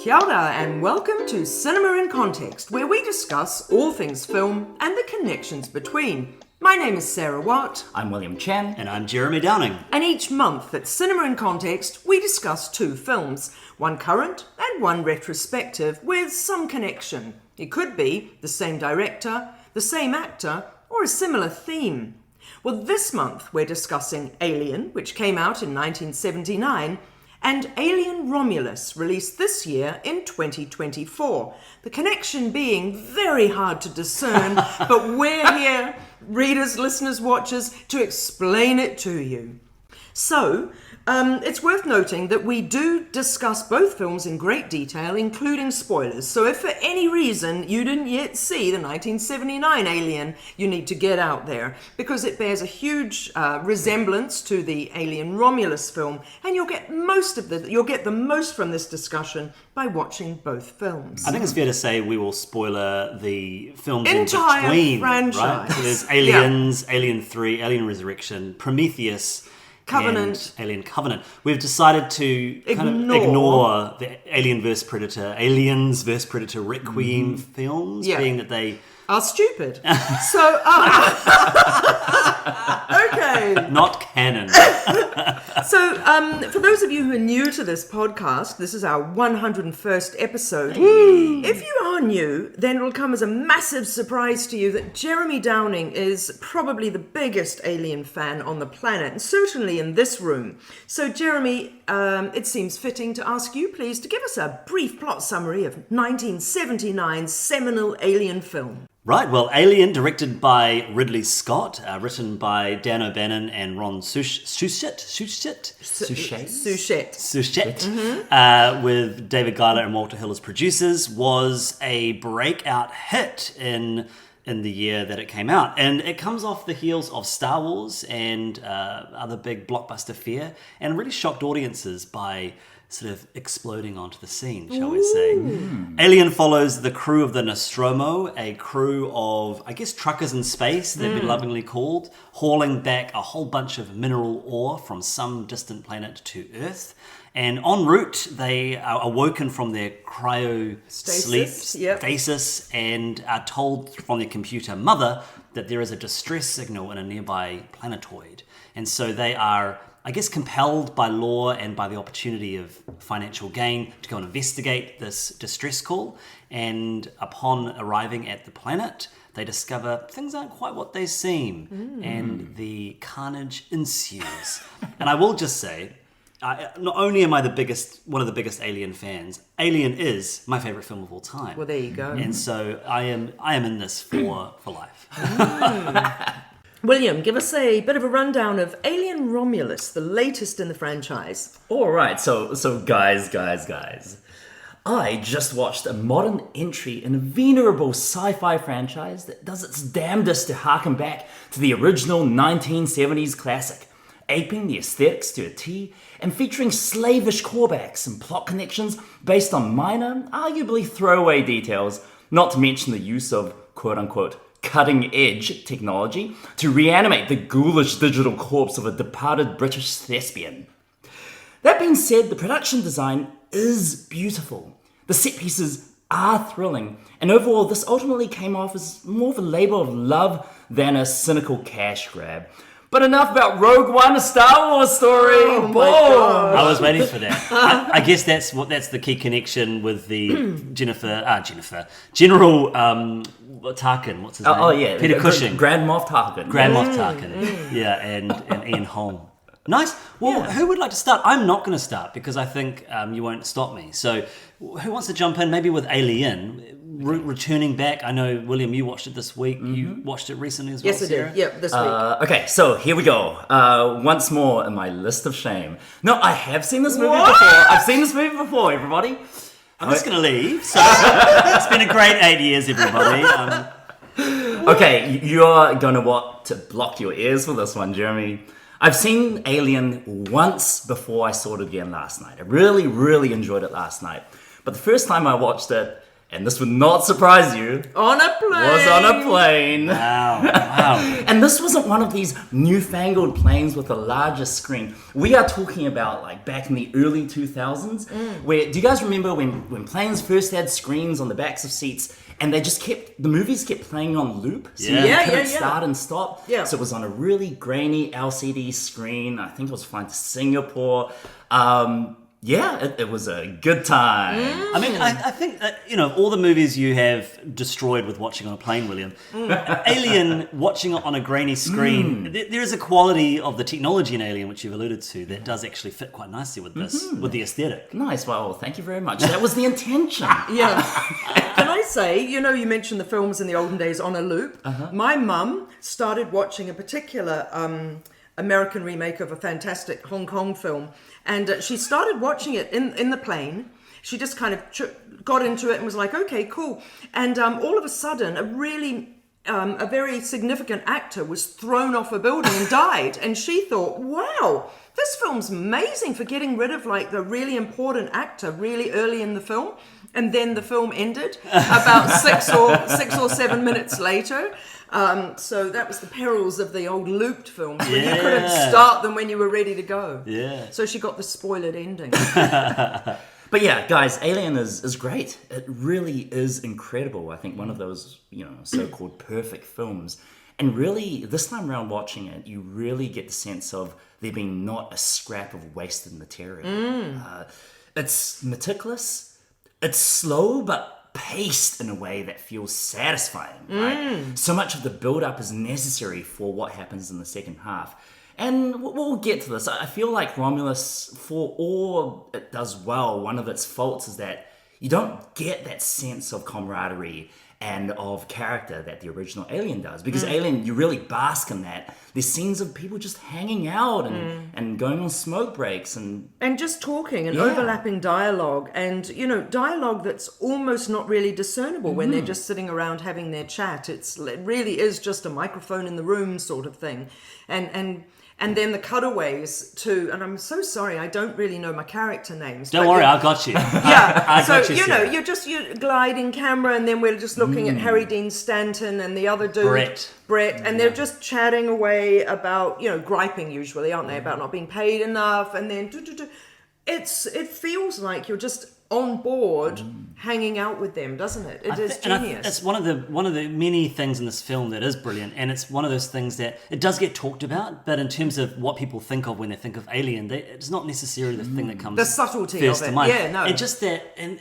Kia ora and welcome to Cinema in Context, where we discuss all things film and the connections between. My name is Sarah Watt. I'm William Chen. And I'm Jeremy Downing. And each month at Cinema in Context, we discuss two films, one current and one retrospective, with some connection. It could be the same director, the same actor, or a similar theme. Well, this month we're discussing Alien, which came out in 1979, and Alien Romulus, released this year in 2024. The connection being very hard to discern, but we're here, readers, listeners, watchers, to explain it to you. So, it's worth noting that we do discuss both films in great detail, including spoilers. So if for any reason you didn't yet see the 1979 Alien, you need to get out there, because it bears a huge resemblance to the Alien Romulus film, and you'll get the most from this discussion by watching both films. I think it's fair to say we will spoiler the films entire in between, franchise. right? So there's Aliens, Alien 3, Alien Resurrection, Prometheus, Covenant. and Alien Covenant. We've decided to kind of ignore the Alien vs. Predator, Aliens vs. Predator Requiem films, being that they are stupid. So, okay. Not canon. So, for those of you who are new to this podcast, this is our 101st episode. If you are new, then it'll come as a massive surprise to you that Jeremy Downing is probably the biggest Alien fan on the planet, and certainly in this room. So, Jeremy, it seems fitting to ask you, please, to give us a brief plot summary of 1979's seminal Alien film. Right, well, Alien, directed by Ridley Scott, written by Dan O'Bannon and Ron Suchet, with David Giler and Walter Hill as producers, was a breakout hit in the year that it came out. And it comes off the heels of Star Wars and other big blockbuster fare, and really shocked audiences by sort of exploding onto the scene, shall we say. Alien follows the crew of the Nostromo, a crew of, I guess, truckers in space, they've been lovingly called, hauling back a whole bunch of mineral ore from some distant planet to Earth. And en route, they are awoken from their stasis, and are told from their computer mother that there is a distress signal in a nearby planetoid. And so they are, I guess, compelled by law and by the opportunity of financial gain to go and investigate this distress call. And upon arriving at the planet, they discover things aren't quite what they seem, and the carnage ensues. And I will just say, not only am I one of the biggest Alien fans, Alien is my favorite film of all time. Well, there you go. And so I am in this for life. William, give us a bit of a rundown of Alien Romulus, the latest in the franchise. All right, so guys. I just watched a modern entry in a venerable sci-fi franchise that does its damnedest to harken back to the original 1970s classic, aping the aesthetics to a T and featuring slavish callbacks and plot connections based on minor, arguably throwaway details, not to mention the use of quote-unquote cutting-edge technology to reanimate the ghoulish digital corpse of a departed British thespian. That being said, the production design is beautiful. The set pieces are thrilling, and overall this ultimately came off as more of a labor of love than a cynical cash grab. But enough about Rogue One, a Star Wars story. Oh my God. I was waiting for that. I guess that's the key connection with the General Tarkin. What's his name? Oh yeah, Peter Cushing, Grand Moff Tarkin. Yeah, and Ian Holm. Nice. Well, Who would like to start? I'm not going to start because I think you won't stop me. So, who wants to jump in? Maybe with Alien. Returning back, I know, William, you watched it this week. You watched it recently as well, Yes, I Sarah? did. Yep, this week. Okay, so here we go. Once more in my list of shame. No, I have seen this movie before. I've seen this movie before, everybody. I'm just going to leave. So it's been a great 8 years, everybody. Okay, you're going to want to block your ears for this one, Jeremy. I've seen Alien once before I saw it again last night. I really, really enjoyed it last night. But the first time I watched it, and this would not surprise you, On a plane. was on a plane. Wow. And this wasn't one of these newfangled planes with a larger screen. We are talking about like back in the early 2000s, where, do you guys remember when planes first had screens on the backs of seats and the movies kept playing on loop? So Yeah. you couldn't start and stop. Yeah. So it was on a really grainy LCD screen. I think I was flying to Singapore. It was a good time. I mean, I think that, all the movies you have destroyed with watching on a plane, William, Alien, watching it on a grainy screen, there is a quality of the technology in Alien, which you've alluded to, that does actually fit quite nicely with this, with the aesthetic. Nice. Well, thank you very much. That was the intention. Yeah. Can I say, you mentioned the films in the olden days on a loop. My mum started watching a particular American remake of a fantastic Hong Kong film, and she started watching it in the plane. She just kind of got into it and was like, okay, cool. And all of a sudden, a very significant actor was thrown off a building and died. And she thought, wow, this film's amazing for getting rid of like the really important actor really early in the film. And then the film ended about 6 or 7 minutes later. So that was the perils of the old looped films, where you couldn't start them when you were ready to go. Yeah. So she got the spoilered ending. But yeah, guys, Alien is great. It really is incredible. I think one of those, so-called perfect films. And really, this time around watching it, you really get the sense of there being not a scrap of wasted material. It's meticulous. It's slow, but paced in a way that feels satisfying, right? So much of the build-up is necessary for what happens in the second half. And we'll get to this. I feel like Romulus, for all it does well, one of its faults is that you don't get that sense of camaraderie and of character that the original Alien does. Because Alien, you really bask in that. There's scenes of people just hanging out and going on smoke breaks and just talking and overlapping dialogue, and dialogue that's almost not really discernible when they're just sitting around having their chat. It really is just a microphone in the room sort of thing. And then the cutaways too, and I'm so sorry, I don't really know my character names. Don't worry, I got you. Yeah, I so got you, Sarah. you're gliding camera, and then we're just looking at Harry Dean Stanton and the other dude, Brett, and they're just chatting away about, griping usually, aren't they, about not being paid enough, and then it feels like you're just on board hanging out with them, doesn't it? It is genius. It's one of the many things in this film that is brilliant, and it's one of those things that it does get talked about, but in terms of what people think of when they think of Alien, it's not necessarily the thing that comes the subtlety first of it. to mind. Yeah, no. It's just that, and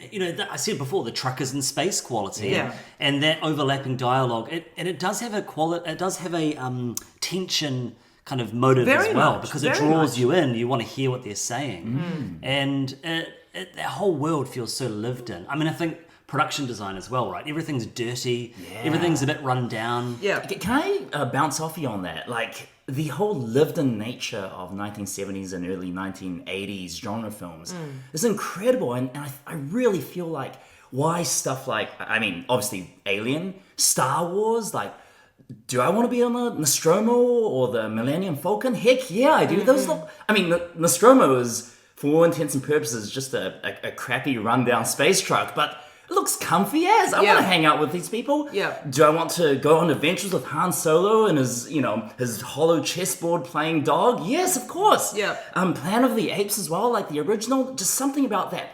I said before, the truckers in space quality, and that overlapping dialogue. It does have a tension kind of motive Very as well, much, because it very draws much. you in. You want to hear what they're saying, and that whole world feels so lived in. I mean, I think production design as well, right? Everything's dirty. Everything's a bit run down. Yeah. Can I bounce off you on that? Like, the whole lived-in nature of 1970s and early 1980s genre films is incredible, and I really feel like why stuff like, I mean, obviously Alien, Star Wars, like, do I want to be on the Nostromo or the Millennium Falcon? Heck yeah, I do. Those look, I mean, the Nostromo is, for all intents and purposes, just a crappy rundown space truck, but it looks comfy as. I want to hang out with these people. Yeah. Do I want to go on adventures with Han Solo and his hollow chessboard playing dog? Yes, of course. Yeah. Planet of the Apes as well, like the original. Just something about that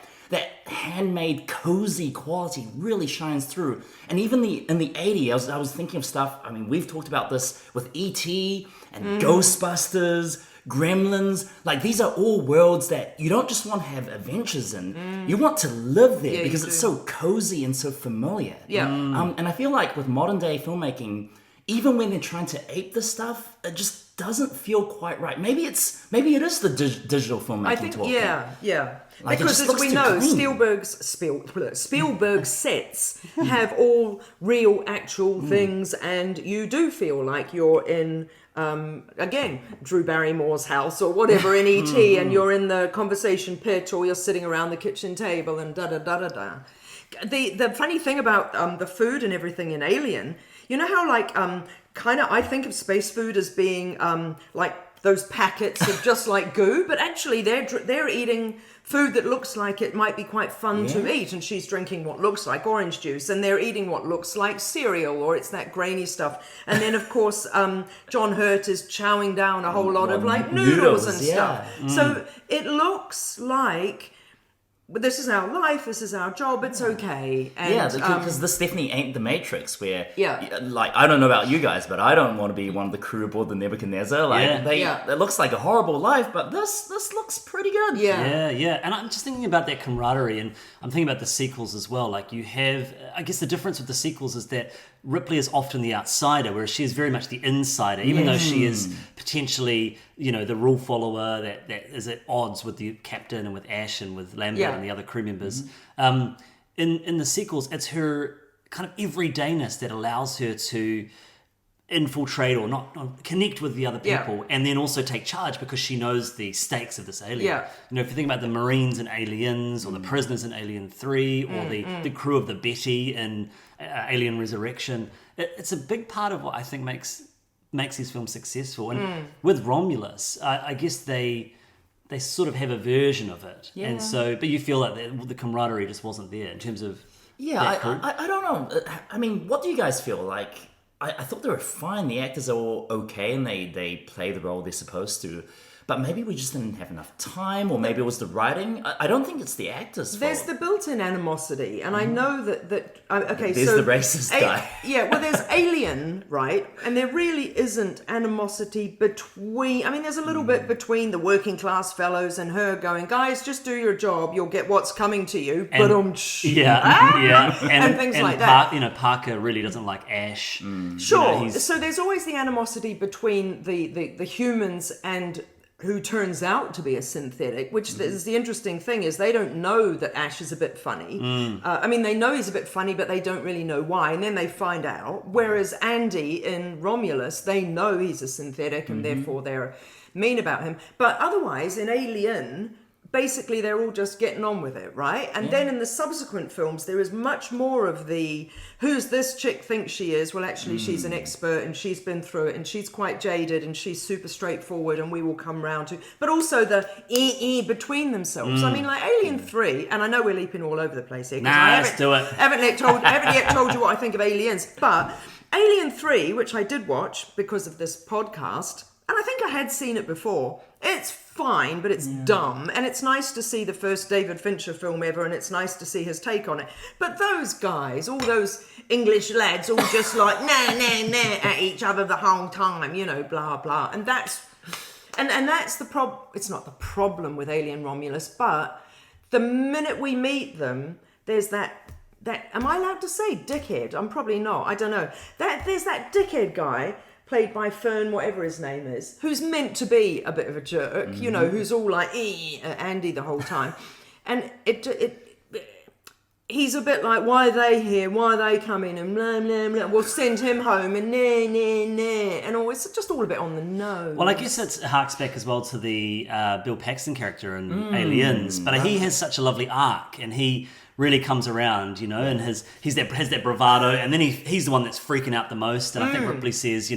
handmade, cozy quality really shines through. And even in the 80s, I was thinking of stuff. I mean, we've talked about this with E.T. and Ghostbusters, Gremlins. Like, these are all worlds that you don't just want to have adventures in. You want to live there because it's so cozy and so familiar. Yeah. And I feel like with modern day filmmaking, even when they're trying to ape this stuff, it just doesn't feel quite right. Maybe it is the digital filmmaking. I think, yeah. Like, because as we know, Spielberg's sets have all real, actual things, and you do feel like you're in, again, Drew Barrymore's house or whatever in E.T., and you're in the conversation pit, or you're sitting around the kitchen table and da-da-da-da-da. The funny thing about the food and everything in Alien, you know how, like, kind of, I think of space food as being like those packets of just like goo, but actually they're eating food that looks like it might be quite fun to eat, and she's drinking what looks like orange juice, and they're eating what looks like cereal, or it's that grainy stuff. And then of course John Hurt is chowing down a whole lot of like noodles and stuff. So it looks like, but this is our life, this is our job, it's okay. And, because this definitely ain't the Matrix where, like, I don't know about you guys, but I don't want to be one of the crew aboard the Nebuchadnezzar. Like, it looks like a horrible life, but this looks pretty good. Yeah. And I'm just thinking about that camaraderie, and I'm thinking about the sequels as well. Like, you have, I guess the difference with the sequels is that Ripley is often the outsider, whereas she is very much the insider, even though she is potentially, the rule follower that is at odds with the captain and with Ash and with Lambert and the other crew members. In the sequels, it's her kind of everydayness that allows her to infiltrate or not connect with the other people, and then also take charge because she knows the stakes of this alien. If you think about the Marines in Aliens, or the prisoners in Alien 3, or the crew of the Betty in Alien Resurrection, it's a big part of what I think makes these films successful. And with Romulus, I guess they sort of have a version of it, and so, but you feel like the camaraderie just wasn't there in terms of I don't know. I mean, what do you guys feel like? I thought they were fine. The actors are all okay, and they play the role they're supposed to. But maybe we just didn't have enough time, or maybe it was the writing. I don't think it's the actors' There's fault. the built-in animosity, and I know that There's the racist guy. There's Alien, right? And there really isn't animosity between... I mean, there's a little bit between the working class fellows and her going, guys, just do your job, you'll get what's coming to you. And, and things like that. Parker really doesn't like Ash. Sure. So there's always the animosity between the humans and who turns out to be a synthetic, which is the interesting thing, is they don't know that Ash is a bit funny. I mean, they know he's a bit funny, but they don't really know why, and then they find out. Whereas Andy in Romulus, they know he's a synthetic, and therefore they're mean about him. But otherwise, in Alien, basically they're all just getting on with it, right? And then in the subsequent films, there is much more of the, who's this chick think she is? Well, actually, she's an expert, and she's been through it, and she's quite jaded, and she's super straightforward, and we will come round to... But also the between themselves. I mean, like Alien 3, and I know we're leaping all over the place here, let's do it. haven't yet told you what I think of Aliens, but Alien 3, which I did watch because of this podcast, and I think I had seen it before, it's fine, but it's dumb, and it's nice to see the first David Fincher film ever, and it's nice to see his take on it. But those guys, all those English lads, all just like nah at each other the whole time, blah blah, and that's the problem. It's not the problem with Alien Romulus, but the minute we meet them, there's that. Am I allowed to say dickhead? I'm probably not. I don't know. There's that dickhead guy, played by Fearn, whatever his name is, who's meant to be a bit of a jerk, who's all like at Andy the whole time. And he's a bit like, why are they here? Why are they coming? And blah, blah, blah. We'll send him home and nah. And all, it's just all a bit on the nose. Well, I guess it harks back as well to the Bill Paxton character in Aliens. But he has such a lovely arc, and he really comes around, and has that bravado, and then he's the one that's freaking out the most. And I think Ripley says,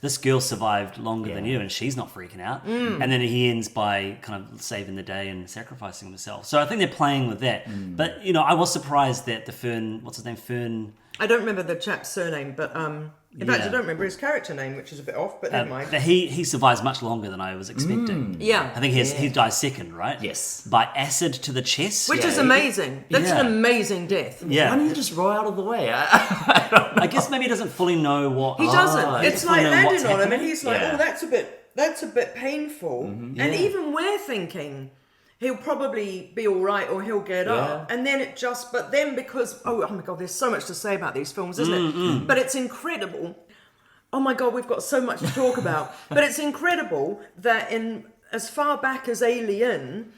this girl survived longer than you, and she's not freaking out. And then he ends by kind of saving the day and sacrificing himself. So I think they're playing with that. But I was surprised that the Fearn, what's his name, Fearn. I don't remember the chap's surname, but in fact, I don't remember his character name, which is a bit off, but never mind. That he survives much longer than I was expecting. Yeah. I think he dies second, right? Yes. By acid to the chest. Which is amazing. That's an amazing death. Yeah. Why don't you just roll out of the way? I guess maybe he doesn't fully know what... He doesn't. It's like landing on him, and he's like, Yeah. that's a bit painful. And even we're thinking... he'll probably be all right, or he'll get up. And then but then because, oh my God, there's so much to say about these films, isn't it? But it's incredible. Oh my God, we've got so much to talk about. But it's incredible that in as far back as Alien,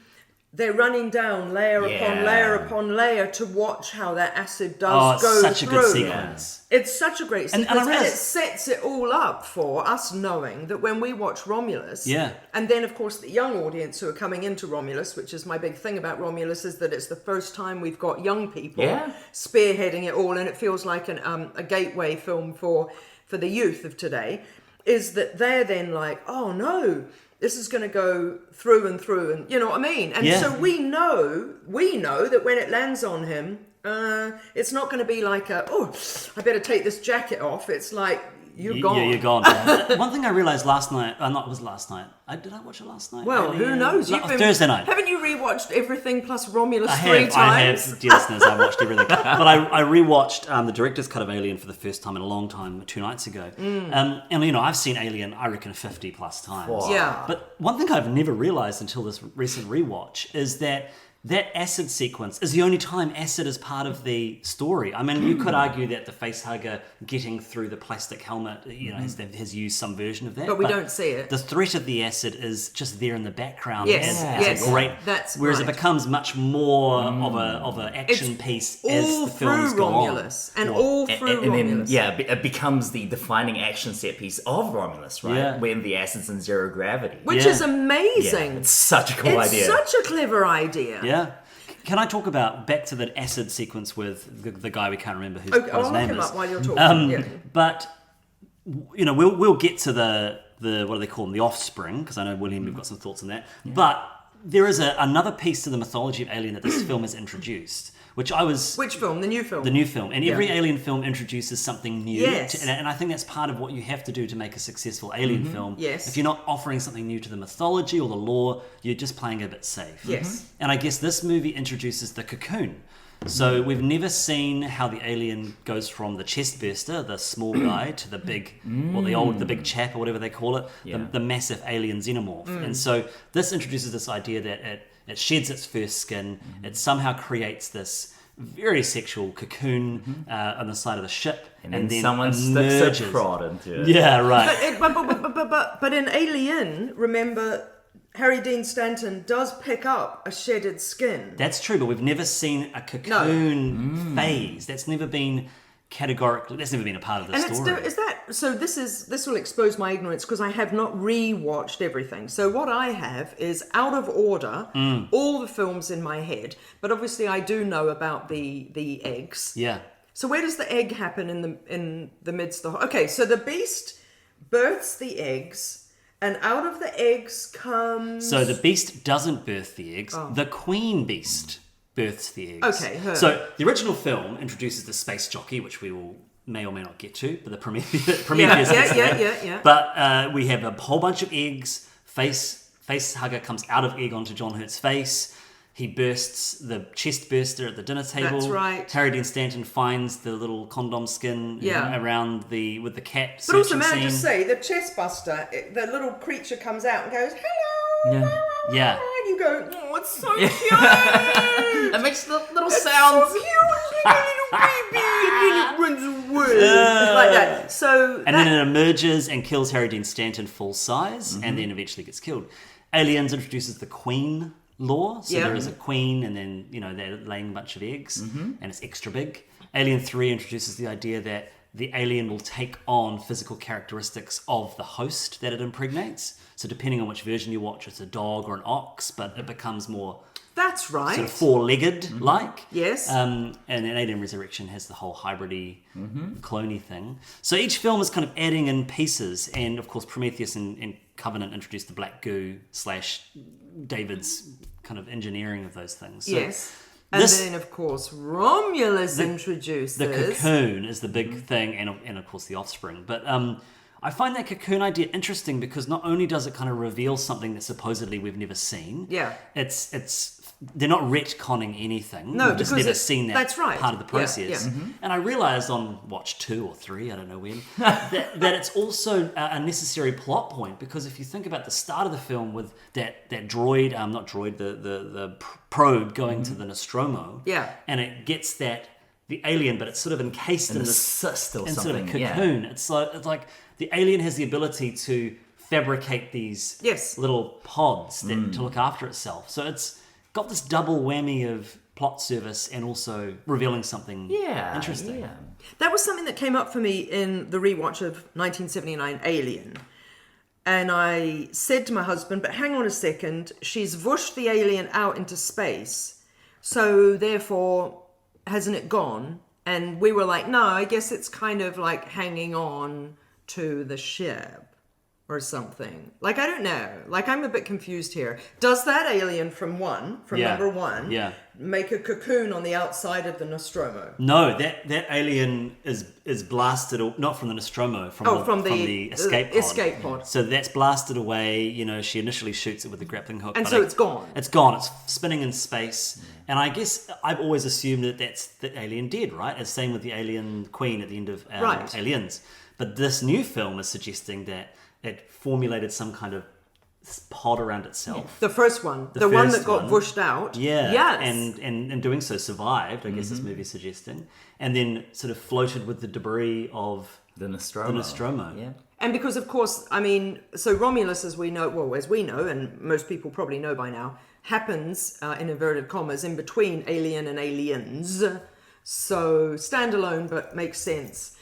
they're running down layer upon layer upon layer to watch how that acid does go such through. a good sequence. It's such a great sequence, And and it sets it all up for us knowing that when we watch Romulus, and then of course the young audience who are coming into Romulus, which is my big thing about Romulus, is that it's the first time we've got young people spearheading it all, and it feels like a gateway film for the youth of today. is that they're then like, oh no, this is going to go through and through, and you know what I mean? And so we know that when it lands on him, it's not going to be like I better take this jacket off. It's like, you're gone. Yeah, you're gone. One thing I realised last night, it was last night. Did I watch it last night? Well, who knows? Thursday night. Haven't you rewatched everything plus Romulus three times? I have, dear listeners, I've watched everything. But I rewatched the director's cut of Alien for the first time in a long time, 2 nights ago. And, you know, I've seen Alien, I reckon, 50 plus times. Wow. Yeah. But one thing I've never realised until this recent rewatch is that acid sequence is the only time acid is part of the story. I mean, you could argue that the facehugger getting through the plastic helmet, you know, has used some version of that. But we don't see it. The threat of the acid is just there in the background. Yes, as a great. That's whereas right. it becomes much more of an action piece as the films go Romulus on. and all through Romulus. Then, it becomes the defining action set piece of Romulus, right? Yeah. When the acid's in zero gravity. Which is amazing. Yeah, it's such a cool idea. It's such a clever idea. Yeah. Can I talk about back to the acid sequence with the guy we can't remember what his I'll name look him is? up while you're talking. But you know, we'll get to the what do they call them, the Offspring, because I know William, you've got some thoughts on that. Yeah. But there is another piece to the mythology of Alien that this film has introduced, which film? The new film? The new film. And every Alien film introduces something new. Yes. And I think that's part of what you have to do to make a successful Alien film. Yes. If you're not offering something new to the mythology or the lore, you're just playing a bit safe. Yes. And I guess this movie introduces the cocoon. So we've never seen how the alien goes from the chest burster, the small guy, to the big, or the big chap or whatever they call it, the massive alien xenomorph. And so this introduces this idea that it sheds its first skin, it somehow creates this very sexual cocoon on the side of the ship, and then someone sticks a prod into it. Yeah, right. But in Alien, remember, Harry Dean Stanton does pick up a shedded skin. That's true, but we've never seen a cocoon phase. That's never been categorically. That's never been a part of the story. This will expose my ignorance because I have not rewatched everything. So what I have is out of order all the films in my head, but obviously I do know about the eggs. Yeah. So where does the egg happen in the midst of? Okay, so the beast births the eggs. And out of the eggs comes... So the beast doesn't birth the eggs. The queen beast births the eggs. Okay, her. So the original film introduces the space jockey, which we may or may not get to, but the Prometheus. Yeah. But we have a whole bunch of eggs. Facehugger comes out of egg onto John Hurt's face. He bursts the chest burster at the dinner table. That's right. Harry Dean Stanton finds the little condom skin around with the cat. But also, may I scene. just say, the chest buster, the little creature comes out and goes, "Hello." Yeah. And you go, "Oh, it's so cute." It makes little sounds. So cute, little baby, and then it runs away like that. So, and then it emerges and kills Harry Dean Stanton full size, and then eventually gets killed. Aliens introduces the queen lore, so there is a queen, and then they're laying a bunch of eggs, and it's extra big. Alien 3 introduces the idea that the alien will take on physical characteristics of the host that it impregnates. So depending on which version you watch, it's a dog or an ox, but it becomes more. That's right. Sort of four-legged like. Yes. And then Alien Resurrection has the whole hybridy, cloney thing. So each film is kind of adding in pieces, and of course Prometheus and Covenant introduced the black goo / David's kind of engineering of those things. So yes. And then, of course, Romulus introduces... The cocoon is the big thing, and of course the Offspring. But I find that cocoon idea interesting because not only does it kind of reveal something that supposedly we've never seen, they're not retconning anything. No, we've just never seen that part of the process. Yeah. And I realized on watch 2 or 3, I don't know when, that it's also a necessary plot point, because if you think about the start of the film with that droid, the probe going to the Nostromo, and it gets the alien, but it's sort of encased in this cyst or in something. sort of cocoon. It's like the alien has the ability to fabricate these little pods to look after itself. So it's got this double whammy of plot service and also revealing something interesting. Yeah. That was something that came up for me in the rewatch of 1979 Alien. And I said to my husband, but hang on a second, she's whooshed the alien out into space, so therefore, hasn't it gone? And we were like, no, I guess it's kind of like hanging on to the ship. or something. Like, I don't know. Like, I'm a bit confused here. Does that alien from number one, make a cocoon on the outside of the Nostromo? No, that alien is blasted, not from the Nostromo, from the escape pod. So that's blasted away. You know, she initially shoots it with the grappling hook. And so it's gone. It's gone. It's spinning in space. And I guess I've always assumed that that's the alien dead, right? It's same with the alien queen at the end of Aliens. But this new film is suggesting that it formulated some kind of pod around itself. The first one. The one that got pushed out. Yeah. Yes. And in doing so survived, I guess this movie is suggesting. And then sort of floated with the debris of the Nostromo. Yeah. And because, of course, I mean, so Romulus, as we know, and most people probably know by now, happens, in inverted commas, in between Alien and Aliens. So standalone, but makes sense.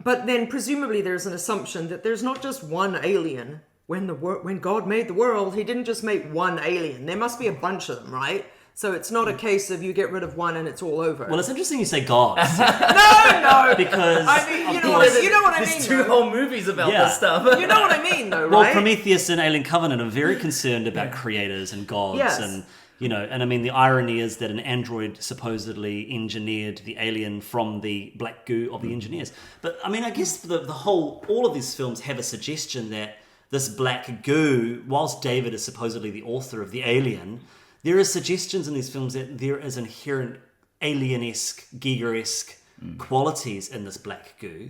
But then presumably there's an assumption that there's not just one alien. When God made the world, he didn't just make one alien. There must be a bunch of them, right? So it's not a case of you get rid of one and it's all over. Well, it's interesting you say God. No! Because I mean, you know what I mean. There's two whole movies about this stuff. You know what I mean, though, right? Well, Prometheus and Alien Covenant are very concerned about creators and gods. Yes. And, you know, and I mean, the irony is that an android supposedly engineered the alien from the black goo of the engineers. But, I mean, I guess all of these films have a suggestion that this black goo, whilst David is supposedly the author of the alien, there are suggestions in these films that there is inherent alien-esque, Giger-esque qualities in this black goo.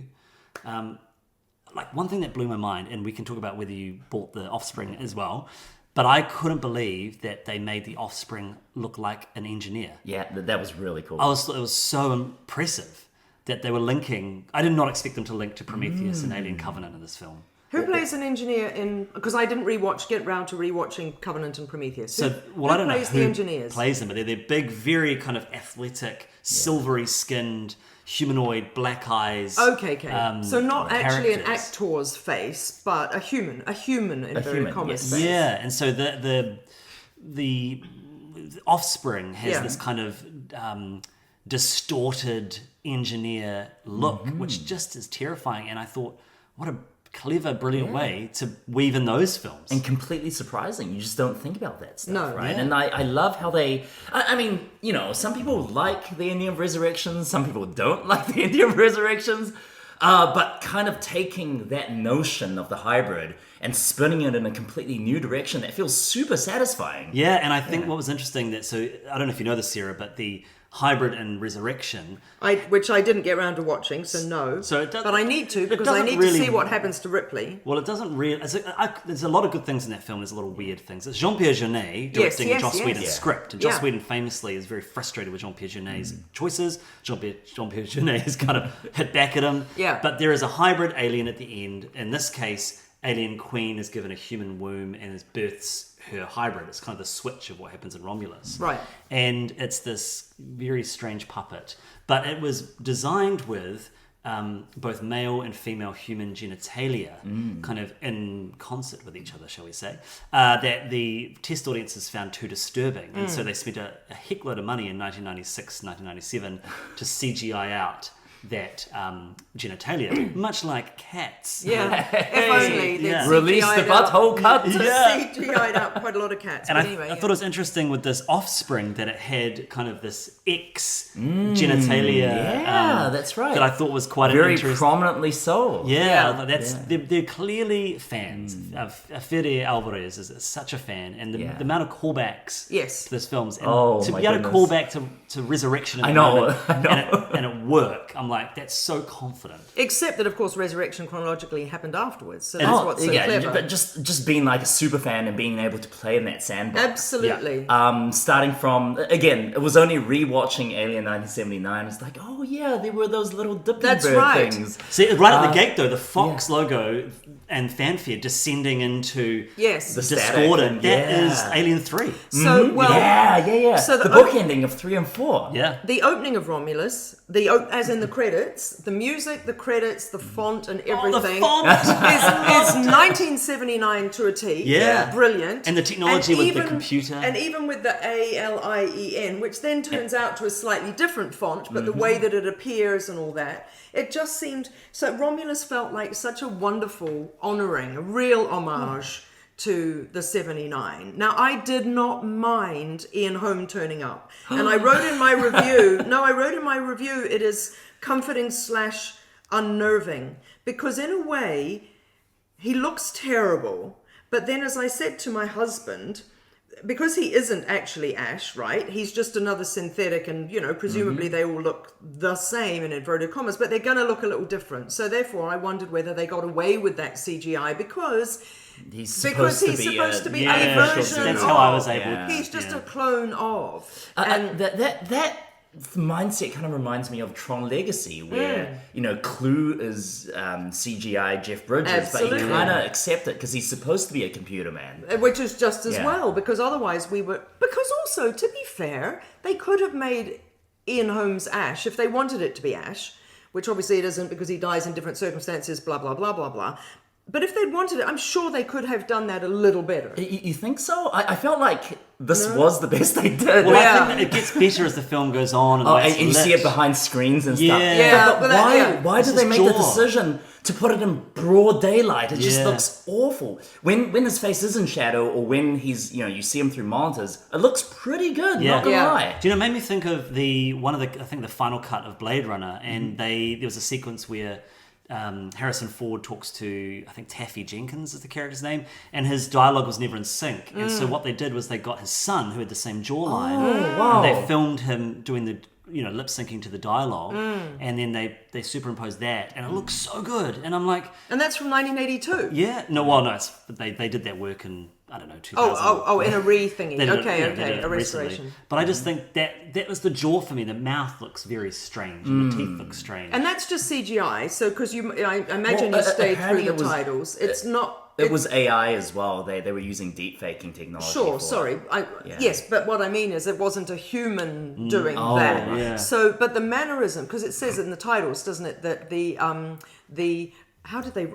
Like, one thing that blew my mind, and we can talk about whether you bought the Offspring as well, but I couldn't believe that they made the Offspring look like an engineer. Yeah, that was really cool. It was so impressive that they were linking. I did not expect them to link to Prometheus and Alien Covenant in this film. Who plays an engineer in? Because I didn't get round to rewatching Covenant and Prometheus. I don't know who the engineers? plays them, but they're big, very kind of athletic, silvery-skinned, humanoid, black eyes. Okay. So not actually an characters. Actor's face, but a human in very common face. Yeah, and so the Offspring has this kind of distorted engineer look, which just is terrifying. And I thought, what a clever, brilliant way to weave in those films. And completely surprising. You just don't think about that stuff, right? Yeah. And I love how they... I mean, you know, some people like the ending of Resurrections, some people don't like the ending of Resurrections, but kind of taking that notion of the hybrid and spinning it in a completely new direction, that feels super satisfying. Yeah, and I think what was interesting so I don't know if you know this, Sarah, but the hybrid and Resurrection, which I didn't get around to watching, so no. But I need to, because I need to see what happens to Ripley. Well, it doesn't really... there's a lot of good things in that film. There's a lot of weird things. It's Jean-Pierre Jeunet directing Joss Whedon's script. And Joss Whedon famously is very frustrated with Jean-Pierre Jeunet's choices. Jean-Pierre Jeunet has kind of hit back at him. Yeah. But there is a hybrid alien at the end. In this case, Alien Queen is given a human womb and is births her hybrid. It's kind of the switch of what happens in Romulus. Right. And it's this very strange puppet. But it was designed with both male and female human genitalia kind of in concert with each other, shall we say, that the test audiences found too disturbing. And so they spent a heck load of money in 1996, 1997 to CGI out that genitalia, much like cats. Yeah, if only they'd Release the butthole cut. CGI'd out quite a lot of cats. And I thought it was interesting with this Offspring that it had kind of this X genitalia. Yeah, that's right. That I thought was quite very interesting. Prominently so. They're clearly fans. Fede Alvarez is such a fan, and the amount of callbacks to this films, and to be able to call back to Resurrection. I know. And it work. I'm like, that's so confident. Except that, of course, Resurrection chronologically happened afterwards, so that's what's so clever. But just being like a super fan and being able to play in that sandbox. Absolutely. Starting from, again, it was only rewatching Alien 1979. It's like, oh yeah, there were those little dippy bird things. See, right at the gate though, the Fox logo and fanfare descending into the Discordant. That is Alien 3. So, So the book ending of 3 and 4. before. Yeah. The opening of Romulus, as in the credits, the music, the credits, the font, and everything the font! is 1979 to a T. Yeah. Brilliant. And the technology with the computer. And even with the ALIEN, which then turns out to a slightly different font, but the way that it appears and all that, it just seemed... So Romulus felt like such a wonderful honouring, a real homage to the 79. Now, I did not mind Ian Holm turning up. And I wrote in my review, it is comforting / unnerving. Because in a way, he looks terrible. But then, as I said to my husband, because he isn't actually Ash, right? He's just another synthetic, and, presumably they all look the same in inverted commas, but they're going to look a little different. So therefore, I wondered whether they got away with that CGI because He's supposed to be a version that's of. how I was able. He's just a clone of. And that mindset kind of reminds me of Tron Legacy, where Clue is CGI Jeff Bridges, Absolutely. but you kind of accept it because he's supposed to be a computer man. Which is just as well, because otherwise because also, to be fair, they could have made Ian Holm's Ash if they wanted it to be Ash, which obviously it isn't because he dies in different circumstances, blah, blah, blah, blah, blah. But if they'd wanted it, I'm sure they could have done that a little better. You think so? I felt like this was the best they did. Well, I think it gets better as the film goes on. And you see it behind screens and stuff. Yeah, but why did they make the decision to put it in broad daylight? It just looks awful. When his face is in shadow, or when he's, you see him through monitors, it looks pretty good, not gonna lie. Do you know, it made me think of the final cut of Blade Runner, and there was a sequence where Harrison Ford talks to, I think, Taffy Jenkins is the character's name, and his dialogue was never in sync. And so what they did was they got his son, who had the same jawline, and they filmed him doing the lip syncing to the dialogue, and then they superimposed that, and it looks so good. And I'm like, and that's from 1982. Yeah, but they did that work in, I don't know, 2000. In a re-thingy. Okay, a restoration. But I just think that was the jaw for me. The mouth looks very strange, and the teeth look strange. And that's just CGI. So because I imagine you stayed through the titles. It's not. It was AI as well. They were using deep faking technology. Sure, sorry. Yes, but what I mean is it wasn't a human doing that. Yeah. So, but the mannerism, because it says in the titles, doesn't it, that the how did they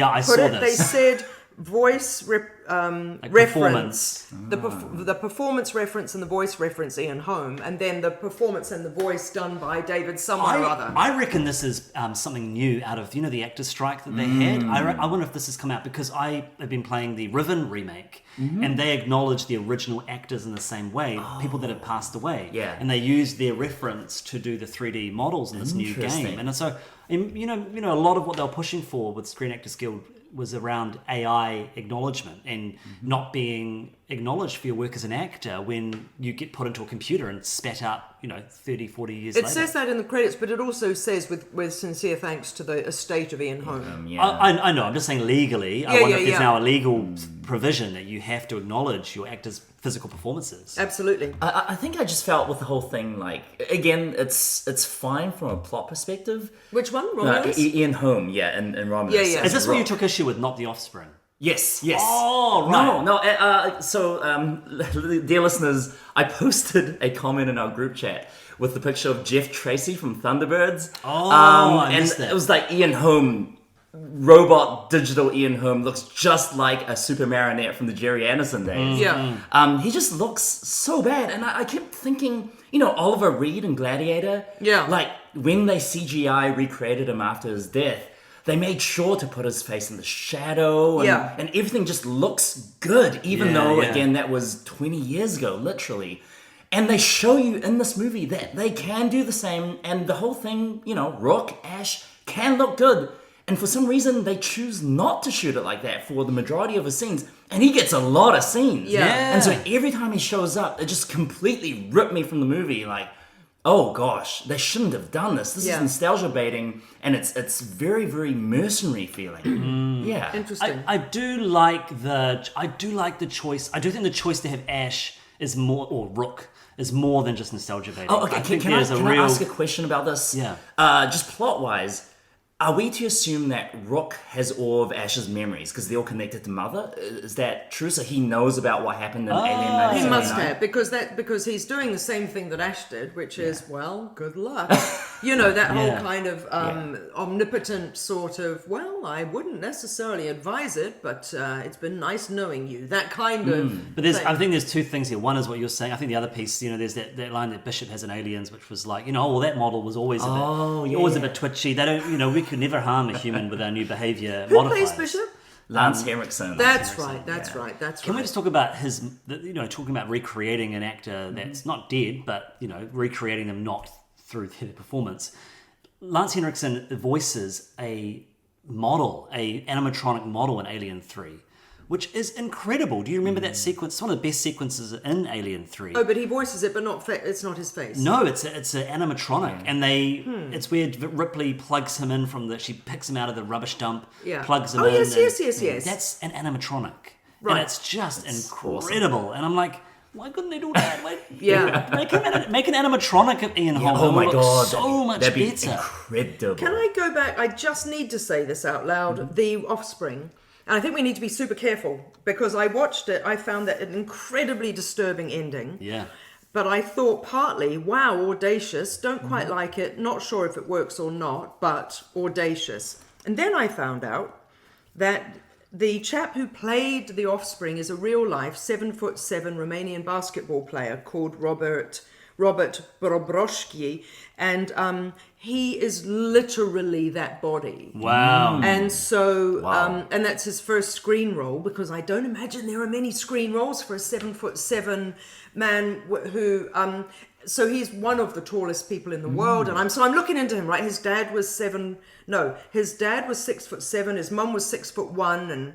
I put saw it? this. They said voice reference, the performance reference and the voice reference Ian Holm, and then the performance and the voice done by David someone or other. I reckon this is something new out of the actors' strike that they had. I wonder if this has come out because I have been playing the Riven remake, and they acknowledge the original actors in the same way, people that have passed away, and they used their reference to do the 3D models in this new game, and so a lot of what they were pushing for with Screen Actors Guild was around AI acknowledgement and not being acknowledged for your work as an actor when you get put into a computer and spat out, 30, 40 years later. It says that in the credits, but it also says with sincere thanks to the estate of Ian Holm. I know, I'm just saying legally. I wonder if there's now a legal provision that you have to acknowledge your actors' physical performances. Absolutely. I think I just felt with the whole thing, again, it's fine from a plot perspective. Which one? Romulus? Ian Holm, and Romulus. Yeah. Is this what you took issue with, not The Offspring? Yes. Oh, right. No. So, dear listeners, I posted a comment in our group chat with the picture of Jeff Tracy from Thunderbirds. I missed that. It was like Ian Holm, robot digital Ian Holm, looks just like a super marionette from the Jerry Anderson days. He just looks so bad, and I kept thinking, Oliver Reed in Gladiator. Like when they CGI recreated him after his death, they made sure to put his face in the shadow, and everything just looks good, even though, again, that was 20 years ago, literally. And they show you in this movie that they can do the same, and the whole thing, Rook, Ash, can look good. And for some reason, they choose not to shoot it like that for the majority of his scenes. And he gets a lot of scenes. And so every time he shows up, it just completely ripped me from the movie, oh gosh, they shouldn't have done this. This is nostalgia baiting, and it's very, very mercenary feeling. Interesting. I do like the choice. I do think the choice to have Ash is more, or Rook is more than just nostalgia baiting. Oh, okay. Can I ask a question about this? Yeah. Just plot wise, Are we to assume that Rook has all of Ash's memories because they're all connected to Mother? Is that true? So he knows about what happened in Alien 1979? He must have, because he's doing the same thing that Ash did, which is, well, good luck. You know, that whole kind of omnipotent sort of, well, I wouldn't necessarily advise it, but it's been nice knowing you. That kind of But I think there's two things here. One is what you're saying. I think the other piece, there's that line that Bishop has in Aliens, which was like, well, that model was always always a bit twitchy. They don't, we could never harm a human with our new behaviour modifiers. Who plays Bishop? Lance Henriksen. That's right. Can we just talk about talking about recreating an actor that's not dead, but, recreating them not through their performance. Lance Henriksen voices a animatronic model in Alien 3, which is incredible. Do you remember that sequence? It's one of the best sequences in Alien 3. Oh, but he voices it, but it's not his face. No, it's an animatronic, and it's where Ripley plugs him in she picks him out of the rubbish dump, plugs him in. Yes. That's an animatronic, right? And it's just incredible. Awesome. And I'm like, why couldn't they do that? Make an animatronic of Ian Holm. Oh my god, so much that'd be better. Incredible. Can I go back? I just need to say this out loud. The Offspring. And I think we need to be super careful because I watched it. I found that an incredibly disturbing ending. Yeah. But I thought partly, wow, audacious. Don't quite like it. Not sure if it works or not, but audacious. And then I found out that the chap who played the Offspring is a real-life 7'7" Romanian basketball player called Robert Borobroski, and he is literally that body. Wow. And so, and that's his first screen role, because I don't imagine there are many screen roles for a 7'7" man who, so he's one of the tallest people in the world, and I'm looking into him, right? His dad was 6'7", his mum was 6'1", and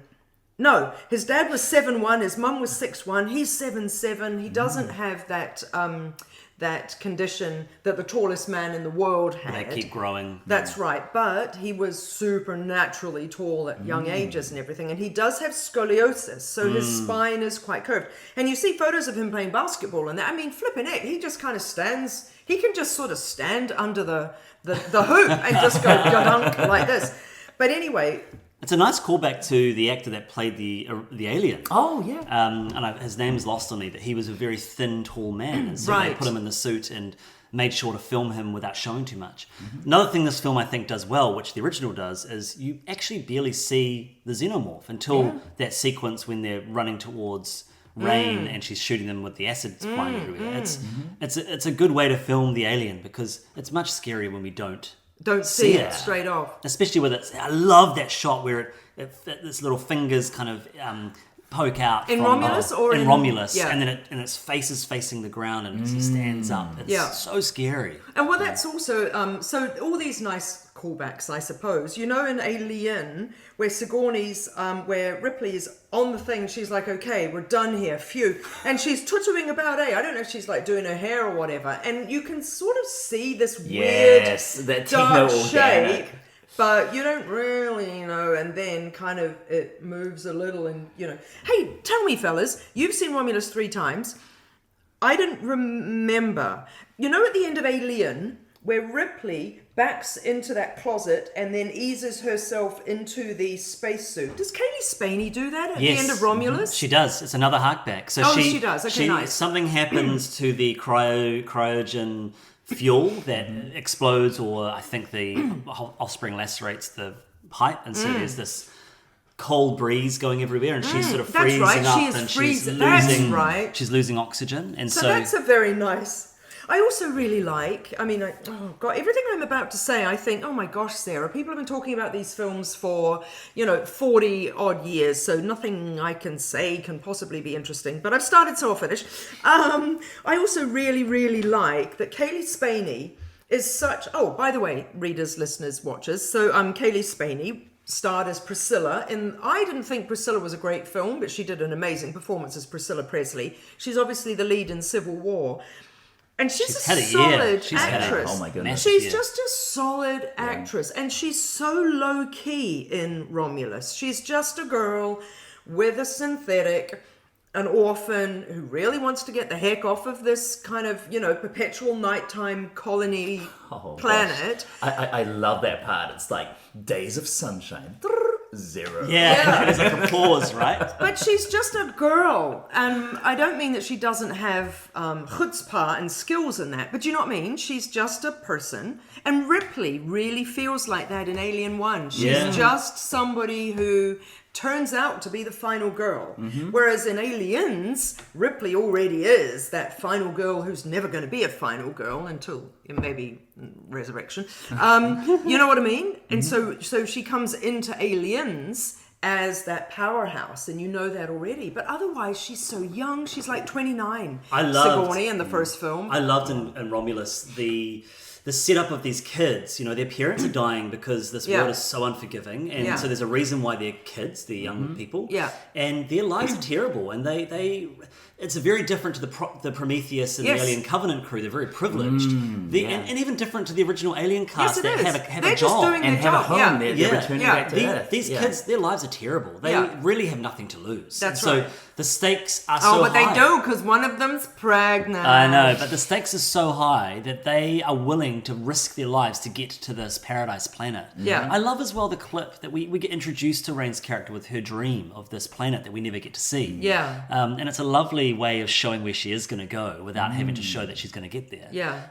no, his dad was 7'1", his mum was 6'1", he's 7'7". He doesn't have that condition that the tallest man in the world had. They keep growing. That's right, but he was supernaturally tall at young ages and everything, and he does have scoliosis, so his spine is quite curved. And you see photos of him playing basketball and that, I mean, flipping it, he just kind of stands, he can just sort of stand under the hoop and just go dunk like this. But anyway... It's a nice callback to the actor that played the alien. Oh, yeah. His name's lost on me, but he was a very thin, tall man. And so right. They put him in the suit and made sure to film him without showing too much. Another thing this film, I think, does well, which the original does, is you actually barely see the xenomorph until that sequence when they're running towards Rain and she's shooting them with the acid flying everywhere. It's a good way to film the alien because it's much scarier when we don't see it straight off. Especially with it. I love that shot where its little fingers kind of poke out. In Romulus or in Romulus. Yeah. And then its face is facing the ground and it stands up. It's so scary. And well, that's also, so all these nice callbacks, I suppose. You know, in Alien, where where Ripley is on the thing, she's like, okay, we're done here, phew. And she's tutuing about, I don't know if she's like doing her hair or whatever. And you can sort of see this weird dark shape, but you don't really know. And then kind of it moves a little and, Hey, tell me, fellas, you've seen Romulus 3 times. I didn't remember. You know, at the end of Alien, where Ripley backs into that closet and then eases herself into the spacesuit. Does Cailee Spaeny do that at the end of Romulus? She does. It's another harkback. So she does. Okay, nice. Something happens to the cryogen fuel that explodes, or I think the Offspring lacerates the pipe, and so there's this cold breeze going everywhere, and she's sort of freezing up, and she's losing oxygen, and so that's a very nice. I also really like, everything I'm about to say, I think, oh my gosh, Sarah, people have been talking about these films for, 40 odd years, so nothing I can say can possibly be interesting, but I've started, so I'll finish. I also really, really like that Cailee Spaeny is such, by the way, readers, listeners, watchers, so Cailee Spaeny starred as Priscilla I didn't think Priscilla was a great film, but she did an amazing performance as Priscilla Presley. She's obviously the lead in Civil War. And she's a solid actress. Oh my goodness. She's just a solid actress. And she's so low-key in Romulus. She's just a girl with a synthetic. an orphan who really wants to get the heck off of this kind of, perpetual nighttime colony planet. I love that part. It's like days of sunshine. 0. Yeah. There's like a pause, right? But she's just a girl, and I don't mean that she doesn't have chutzpah and skills in that, but you know what I mean? She's just a person, and Ripley really feels like that in Alien 1. She's just somebody who turns out to be the final girl. Whereas in Aliens, Ripley already is that final girl who's never going to be a final girl until maybe resurrection. You know what I mean? And so she comes into Aliens as that powerhouse, and you know that already. But otherwise, she's so young. She's like 29. Sigourney in the first film. I loved in Romulus the setup of these kids. Their parents are dying because this world is so unforgiving, and so there's a reason why they're kids, the young people, and their lives are terrible, and it's very different to the Prometheus and the Alien Covenant crew. They're very privileged, and even different to the original Alien cast that have a job and have a home. They're returning back to Earth. These kids, their lives are terrible. They really have nothing to lose. That's so right. The stakes are so high. Oh, but they do, because one of them's pregnant. I know, but the stakes are so high that they are willing to risk their lives to get to this paradise planet. Yeah. I love as well the clip that we get introduced to Rain's character with her dream of this planet that we never get to see. Yeah. And it's a lovely way of showing where she is going to go without having to show that she's going to get there. Yeah.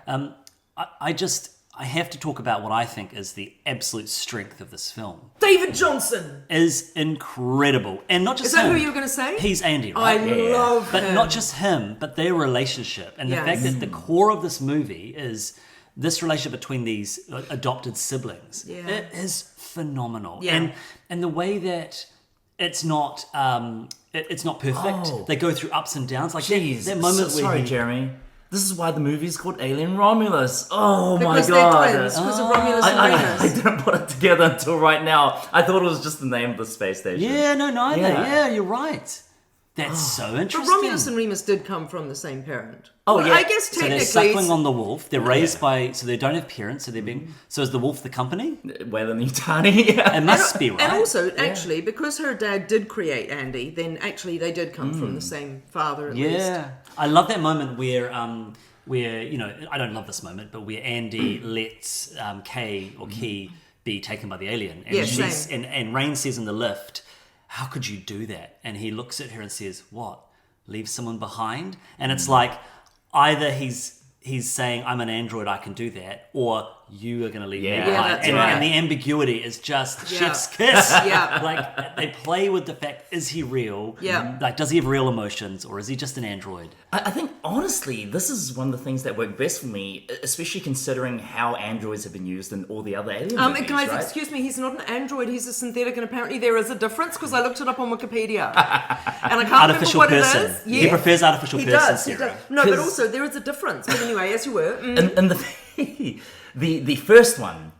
I have to talk about what I think is the absolute strength of this film. David Johnson is incredible. And not just Is that him. who you were going to say? He's Andy, right? I love But him. not just him, but their relationship. And the fact that the core of this movie is this relationship between these adopted siblings. Yeah. It is phenomenal. Yeah. And the way that it's not perfect. Oh. They go through ups and downs. Like Jeez, that moment sorry, Jeremy. This is why the movie's called Alien Romulus. Oh because my god. they're twins, because of Romulus and I Remus. didn't put it together until right now. I thought it was just the name of the space station. Yeah, no, neither. Yeah. Yeah, you're right. That's so But interesting. Romulus and Remus did come from the same parent. Oh, Well, yeah. I guess So they're technically... suckling on the wolf. They're raised by, so they don't have parents. So they're being. So is the wolf the company? Weyland-Yutani, yeah. It must be right. And also, actually, because her dad did create Andy, then actually they did come from the same father at least. Yeah, I love that moment where I don't love this moment, but where Andy lets Key be taken by the alien, and and Rain says in the lift, "How could you do that?" And he looks at her and says, "What? Leave someone behind?" And it's like either he's saying, "I'm an android, I can do that," or "You are going to leave me Yeah, behind." that's And, right. and the ambiguity is just Yeah. chef's kiss. Yeah. Like they play with the fact: is he real? Yeah. Like, does he have real emotions, or is he just an android? I think, honestly, this is one of the things that work best for me, especially considering how androids have been used in all the other Alien movies, Guys, right? excuse me, he's not an android, he's a synthetic, and apparently there is a difference, because I looked it up on Wikipedia. And I can't Artificial remember what person. it is. He prefers artificial He person, does, he Sarah. does. No, but 'Cause- also there is a difference. But anyway, as you were... And the first one,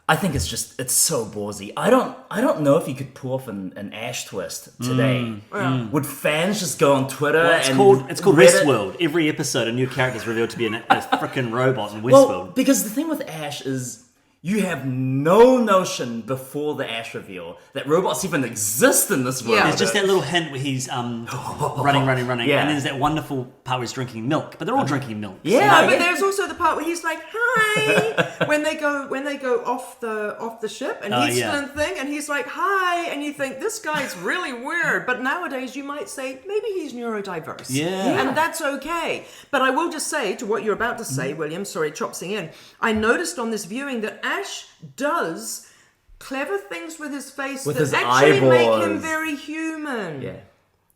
I think it's so ballsy. I don't know if you could pull off an Ash twist today. Would fans just go on Twitter Well, and it's called Reddit? Westworld. Every episode, a new character is revealed to be a freaking robot in Westworld. Well, because the thing with Ash is you have no notion before the Ash reveal that robots even exist in this world. Yeah. There's just that little hint where he's running, Yeah. and then there's that wonderful part where he's drinking milk. But they're all drinking milk. Yeah. No, but there's also the part where he's like, "Hi," when they go off the ship, and he's still in the thing, and he's like, "Hi," and you think this guy's really weird. But nowadays you might say maybe he's neurodiverse, and that's okay. But I will just say to what you're about to say, William. Sorry, chopsing in. I noticed on this viewing that Ash does clever things with his face With that his actually make him eyeballs. very human. Yeah.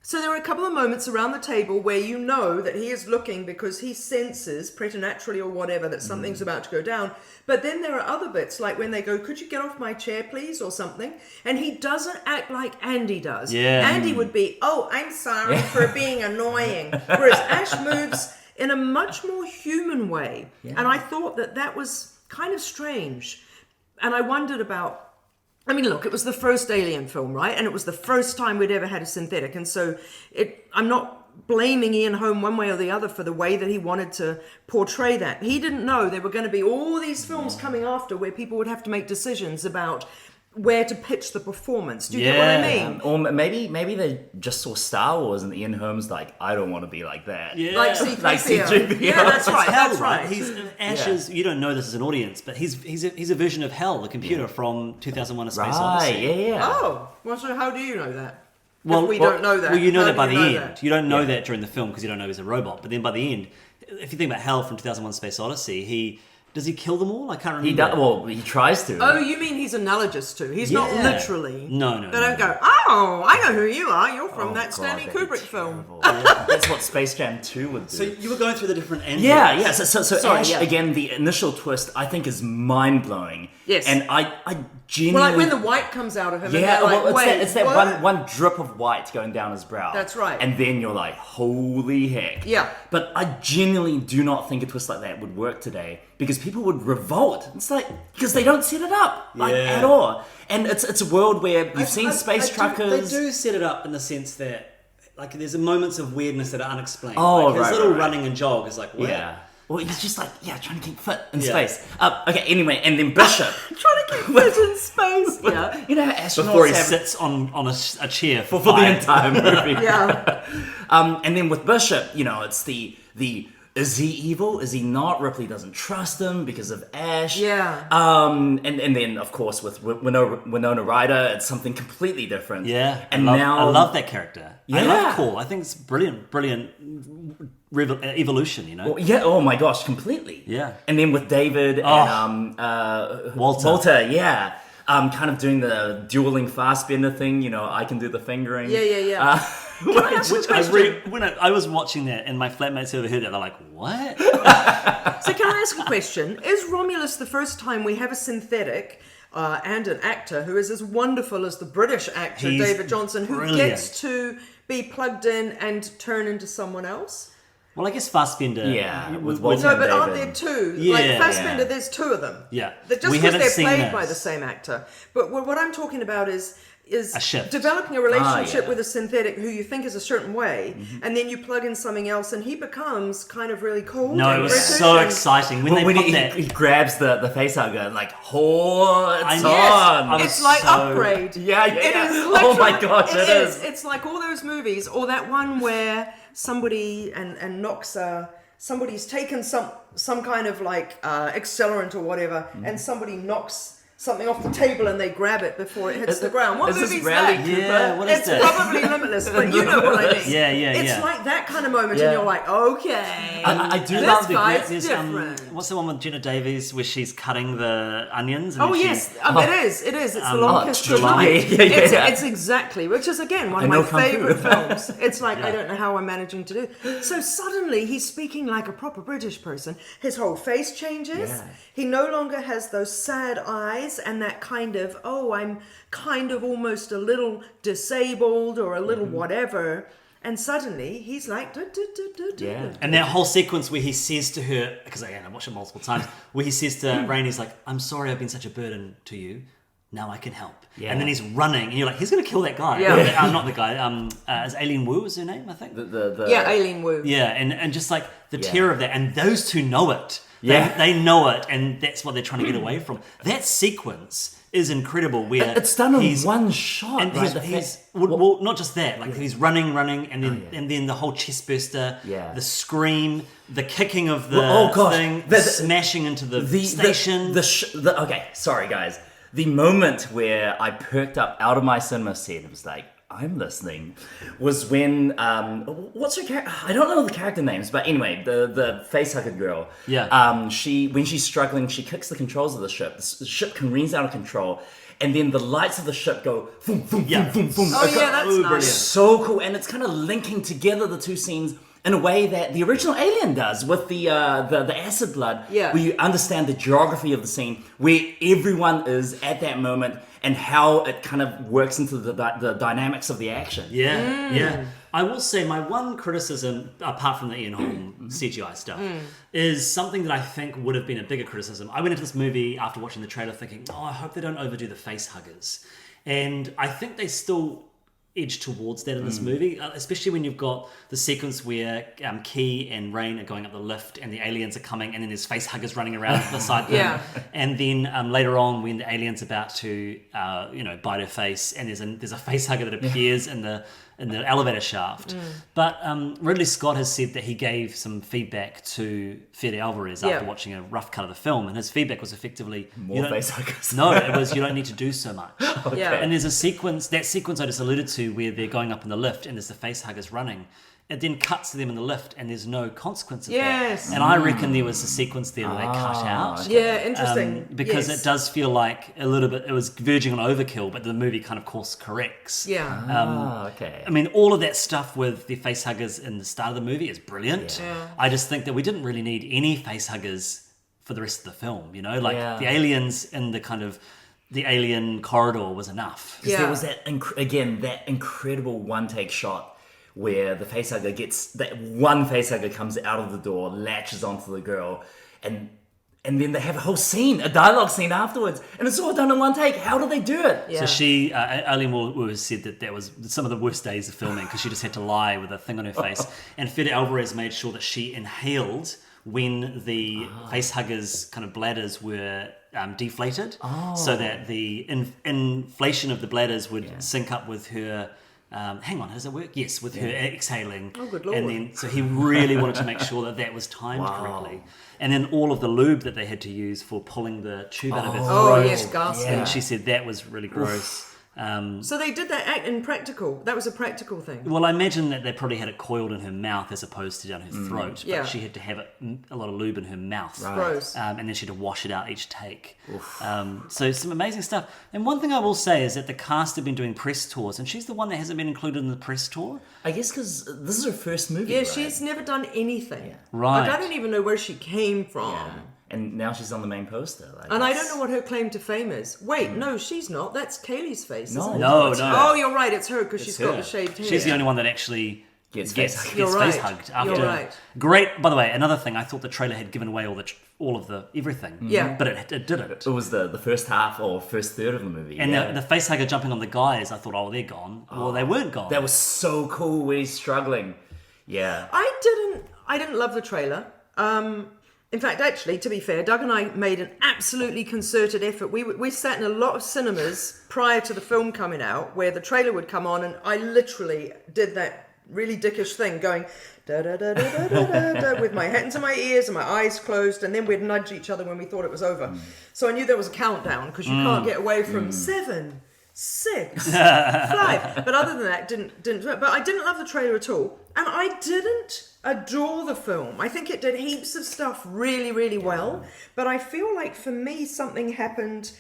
So there are a couple of moments around the table where you know that he is looking because he senses preternaturally or whatever that something's about to go down. But then there are other bits, like when they go, "Could you get off my chair, please?" or something. And he doesn't act like Andy does. Yeah. Andy would be, "Oh, I'm sorry for being annoying." Whereas Ash moves in a much more human way. Yeah. And I thought that was kind of strange. And I wondered about... I mean, look, it was the first Alien film, right? And it was the first time we'd ever had a synthetic. And so I'm not blaming Ian Holm one way or the other for the way that he wanted to portray that. He didn't know there were going to be all these films coming after where people would have to make decisions about where to pitch the performance. Do you get what I mean? Or maybe they just saw Star Wars and Ian Holm's like, I don't want to be like that. Yeah. Like C-3PO. Like C-3PO. Yeah, that's right. Hell, That's right. He's Ash's. You don't know this as an audience, but he's a version of Hell, the computer from 2001: A Space Odyssey. Yeah. Oh, well, so how do you know that? Well, if we don't know that. Well, you know how that do by the know end. that? You don't know that during the film because you don't know he's a robot. But then by the end, if you think about Hell from 2001: Space Odyssey, does he kill them all? I can't remember. He does. Well, he tries to. Oh, you mean he's analogous to? He's not Yeah. literally. No. They don't go, oh, I know who you are. You're from that God, Stanley that'd be Kubrick film. terrible. That's what Space Jam 2 would do. So you were going through the different endings. Yeah. So Sorry, Ash, yeah. again, the initial twist I think is mind blowing. Yes. And I Well, genuinely. like when the white comes out of him. Yeah, and they're like, wait, it's that what? one drip of white going down his brow. That's right. And then you're like, holy heck. Yeah. But I genuinely do not think a twist like that would work today because people would revolt. It's like, because they don't set it up, like, Yeah. at all. And it's a world where you've seen space They truckers. do set it up in the sense that, like, there's moments of weirdness that are unexplained. Oh, like his right, little right. running and jog is like, what? Yeah. Well, he's just like, trying to keep fit in Yeah. space. Okay, anyway, and then Bishop. Trying to keep fit in space. Yeah. You know how astronauts Before he have... sits on a chair for for the 5. entire movie. Yeah. And then with Bishop, it's the is he evil? Is he not? Ripley doesn't trust him because of Ash. Yeah. And then of course with Winona Ryder, it's something completely different. Yeah. And I love that character. I Yeah. love Cole. I think it's brilliant evolution, Well, yeah. Oh my gosh, completely. Yeah. And then with David and Walter. yeah. Kind of doing the dueling Fassbender thing. I can do the fingering. Yeah. Can I ask you a question? When I was watching that and my flatmates overheard that, they're like, what? So can I ask a question? Is Romulus the first time we have a synthetic and an actor who is as wonderful as the British actor He's David Johnson, who brilliant. gets to be plugged in and turn into someone else? Well, I guess Fassbender. Yeah, with would- Walter. No, but David. aren't there two? Yeah, like Fassbender, yeah. there's two of them. Yeah. Just We because haven't they're seen played by this. the same actor. But what I'm talking about is A shift. developing a relationship yeah. with a synthetic who you think is a certain way, and then you plug in something else, and he becomes kind of really cool. No, and it was British so and- exciting when When they put he, that. he grabs the face hugger and like, oh, it's Yes, on. I was It's like so- Upgrade. Yeah. It is Oh my literally- gosh, it is. It's like all those movies, or that one where somebody and knocks somebody's taken some kind of like accelerant or whatever, and somebody knocks something off the table and they grab it before it hits the ground. What is this movie's Bradley that? Cooper? Yeah, what is It's that? probably Limitless, but you know what I mean. Yeah, It's yeah. like that kind of moment, Yeah. and you're like, okay, I do this love the guy's There's, different. what's the one with Jenna Davies where she's cutting the onions? And Oh then she- yes, it is. It's the longest July. Yeah. It's exactly, which is again one I of know my Kung Fu. favorite films. It's like I don't know how I'm managing to do. So suddenly he's speaking like a proper British person. His whole face changes. Yeah. He no longer has those sad eyes and that kind of I'm kind of almost a little disabled or a little whatever. And suddenly he's like, Yeah. And that whole sequence where he says to her, because again, I've watched it multiple times, where he says to Rain, he's like, I'm sorry I've been such a burden to you. Now I can help. Yeah. And then he's running, and you're like, he's going to kill that guy. Yeah. Not the guy. Is Alien³ is her name, I think? yeah, Alien³. Yeah, and just like the terror of that. And those two know it. Yeah. They know it, and that's what they're trying to get away from. That sequence is incredible where It's done in he's- one shot, and right? well, not just that. Like he's running, and then and then the whole chest burster, Yeah. the scream, the kicking of the Oh, gosh. thing, The- smashing into the station. Okay, sorry guys. The moment where I perked up out of my cinema seat and was like, I'm listening, was when what's her character? I don't know the character names, but anyway, the facehugger girl. Yeah. When she's struggling, she kicks the controls of the ship. The ship careens out of control, and then the lights of the ship go boom, boom, Yeah. boom, boom, boom. Oh yeah, that's nice. brilliant. So cool, and it's kind of linking together the two scenes in a way that the original Alien does with the acid blood, Yeah. where you understand the geography of the scene, where everyone is at that moment, and how it kind of works into the dynamics of the action. Yeah. I will say my one criticism, apart from the Ian Holm CGI stuff, is something that I think would have been a bigger criticism. I went into this movie after watching the trailer thinking, I hope they don't overdo the face huggers. And I think they still edge towards that in this movie, especially when you've got the sequence where Key and Rain are going up the lift and the aliens are coming, and then there's face huggers running around beside them. Yeah. And then later on, when the alien's about to bite her face, and there's a face hugger that appears in the elevator shaft. But Ridley Scott has said that he gave some feedback to Fede Alvarez after watching a rough cut of the film, and his feedback was effectively More face huggers. No, it was you don't need to do so much. Yeah. And there's a sequence I just alluded to where they're going up in the lift and there's the face huggers running. It then cuts to them in the lift and there's no consequence of Yes. that. And I reckon there was a sequence there that they cut out. Yeah, interesting. Because Yes. it does feel like a little bit, it was verging on overkill, but the movie kind of course corrects. Yeah. Okay. I mean, all of that stuff with the face huggers in the start of the movie is brilliant. Yeah. I just think that we didn't really need any face huggers for the rest of the film, you know? Like, the aliens in the kind of the alien corridor was enough. Because there was that, that incredible one-take shot where the facehugger comes out of the door, latches onto the girl, and then they have a whole scene, a dialogue scene afterwards, and it's all done in one take. How do they do it? Yeah. So she, Alien³ said that was some of the worst days of filming because she just had to lie with a thing on her face. And Fede Alvarez made sure that she inhaled when the facehuggers' kind of bladders were deflated, so that the inflation of the bladders would sync up with her. Hang on, how does it work? Yes, with her exhaling. Oh, good Lord. And then, so he really wanted to make sure that was timed correctly. And then all of the lube that they had to use for pulling the tube out of her throat. Oh, yes, ghastly. And she said that was really gross. So they did that act in practical. That was a practical thing. Well, I imagine that they probably had it coiled in her mouth as opposed to down her throat. Yeah. But she had to have a lot of lube in her mouth. Gross. And then she had to wash it out each take. So some amazing stuff. And one thing I will say is that the cast have been doing press tours, and she's the one that hasn't been included in the press tour. I guess because this is her first movie, Yeah, right? she's never done anything. Right. Like, I don't even know where she came from. Yeah. And now she's on the main poster. Like, And I don't know what her claim to fame is. Wait, no, she's not. That's Kaylee's face, isn't it? No. Oh, you're right. It's her because she's got her. the shaved hair. She's the only one that actually Gets gets face hugged. You're face right. hugged after. You're right. Great. By the way, another thing, I thought the trailer had given away all of the everything. Yeah. But it didn't. It was the first half or first third of the movie. And yeah. the face hugger jumping on the guys, I thought, oh, they're gone. Well, they weren't gone. That was so cool when he's struggling. Yeah. I didn't love the trailer. In fact, actually, to be fair, Doug and I made an absolutely concerted effort. We sat in a lot of cinemas prior to the film coming out where the trailer would come on, and I literally did that really dickish thing going da da da da da da da with my hands in my ears and my eyes closed, and then we'd nudge each other when we thought it was over. So I knew there was a countdown because you can't get away from 7, 6, 5. But other than that, didn't. But I didn't love the trailer at all, and I didn't adore the film. I think it did heaps of stuff really, really well. But I feel like for me, something happened.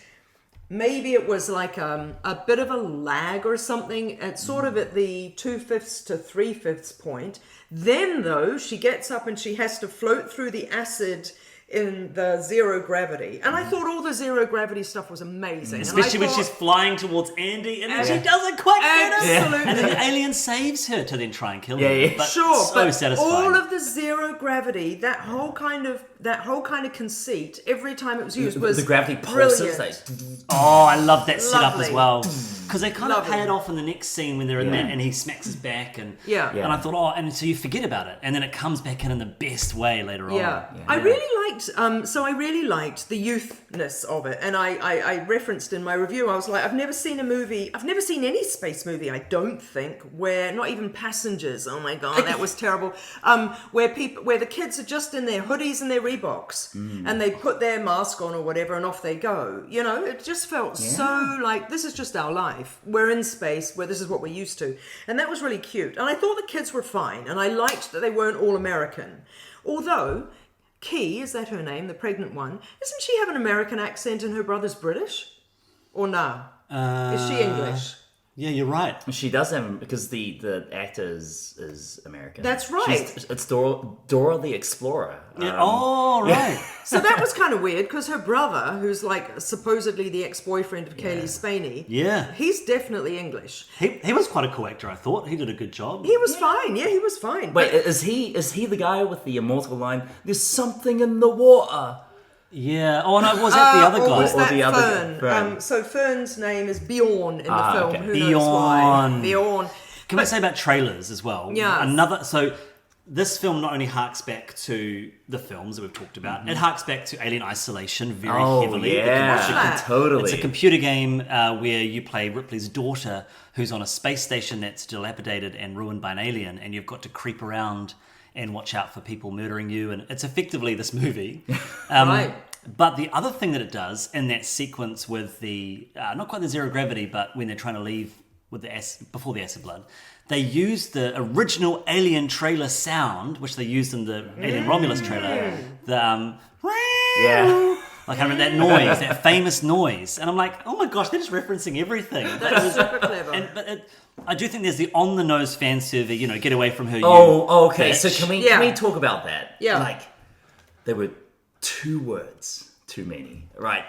Maybe it was like a bit of a lag or something at sort of at the 2/5 to 3/5 point. Then though, she gets up and she has to float through the acid in the zero gravity. And I thought all the zero gravity stuff was amazing. Especially when she's flying towards Andy and then she doesn't quite get it. Absolutely. And then the alien saves her to then try and kill her. Yeah. But Sure, so but satisfying. all of the zero gravity, that whole kind of conceit, every time it was used was the gravity pulses. brilliant. Like, Oh, I love that setup as Lovely. well. Because they kind of Lovely. pay it off in the next scene when they're in Yeah. that and he smacks his back. And Yeah. and I thought, oh, and so you forget about it. And then it comes back in the best way later on. Yeah. I really liked the youthness of it, and I referenced in my review, I was like, I've never seen any space movie, I don't think, where not even Passengers, oh my god, that was terrible, where the kids are just in their hoodies and their Reeboks, and they put their mask on or whatever, and off they go. You know, it just felt so like, this is just our life. We're in space, where this is what we're used to. And that was really cute. And I thought the kids were fine, and I liked that they weren't all American. Although, Key, is that her name, the pregnant one, doesn't she have an American accent and her brother's British? Or nah? Is she English? Yeah, you're right. she does have, because the actor is American. That's right. It's Dora the Explorer. Yeah. Oh, right. So that was kind of weird, because her brother, who's like supposedly the ex-boyfriend of Cailee Spaeny, Yeah. he's definitely English. He was quite a cool actor, I thought. He did a good job. He was fine. Yeah, he was fine. Wait, But is he the guy with the immortal line, "There's something in the water"? Yeah. Oh no, was that the other Or guy? was that the other Fern? Fern. So Fern's name is Bjorn in the film. okay. Who knows why? Bjorn. Bjorn. Can we say about trailers as well? Yeah. So this film not only harks back to the films that we've talked about, it harks back to Alien Isolation very heavily. that? Totally. It's a computer game where you play Ripley's daughter who's on a space station that's dilapidated and ruined by an alien, and you've got to creep around and watch out for people murdering you, and it's effectively this movie. Right. But the other thing that it does in that sequence with the, not quite the zero gravity, but when they're trying to leave with the before the acid blood, they use the original Alien trailer sound, which they used in the Alien Romulus trailer. The like I remember that noise, that famous noise, and I'm like, oh my gosh, they're just referencing everything. That's super clever. I do think there's the on-the-nose fan survey, get away from her. Okay. bitch. So can we talk about that? Yeah. Like, there were 2 words too many, right?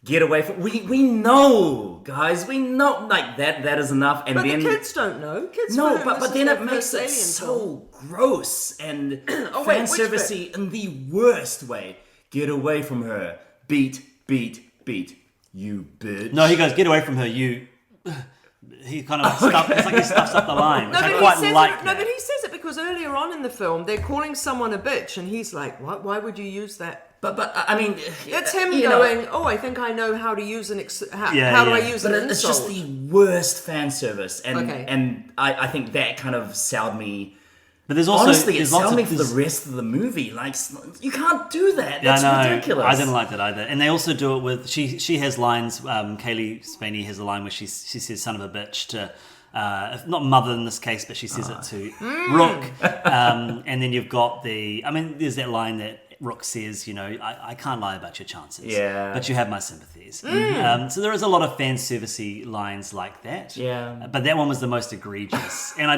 Get away from. We know, guys. We know, like that is enough. And But then the kids don't know. Kids no, don't. but then it makes it so gross and fan servicey in the worst way. Get away from her. Beat. You bitch. No, he goes, get away from her, you. He kind of it's like he stuffs up the line, which I quite like. No, but he says it because earlier on in the film they're calling someone a bitch, and he's like, "What? Why would you use that?" But I mean, It's him going, "Oh, I think I know how to use an how do I use an insult?" It's just the worst fan service, and Okay. and I think that kind of soured me. But there's also Honestly, it there's soured lots me of for the rest of the movie. Like, you can't do that. Yeah, That's I know. ridiculous. I didn't like that either. And they also do it with she has lines. Cailee Spaeny has a line where she says "son of a bitch" to. Not mother in this case, but she says it to Rook. And then you've got there's that line that Rook says, I can't lie about your chances. Yeah. But you have my sympathies. So there is a lot of fan servicey lines like that. Yeah. But that one was the most egregious. And I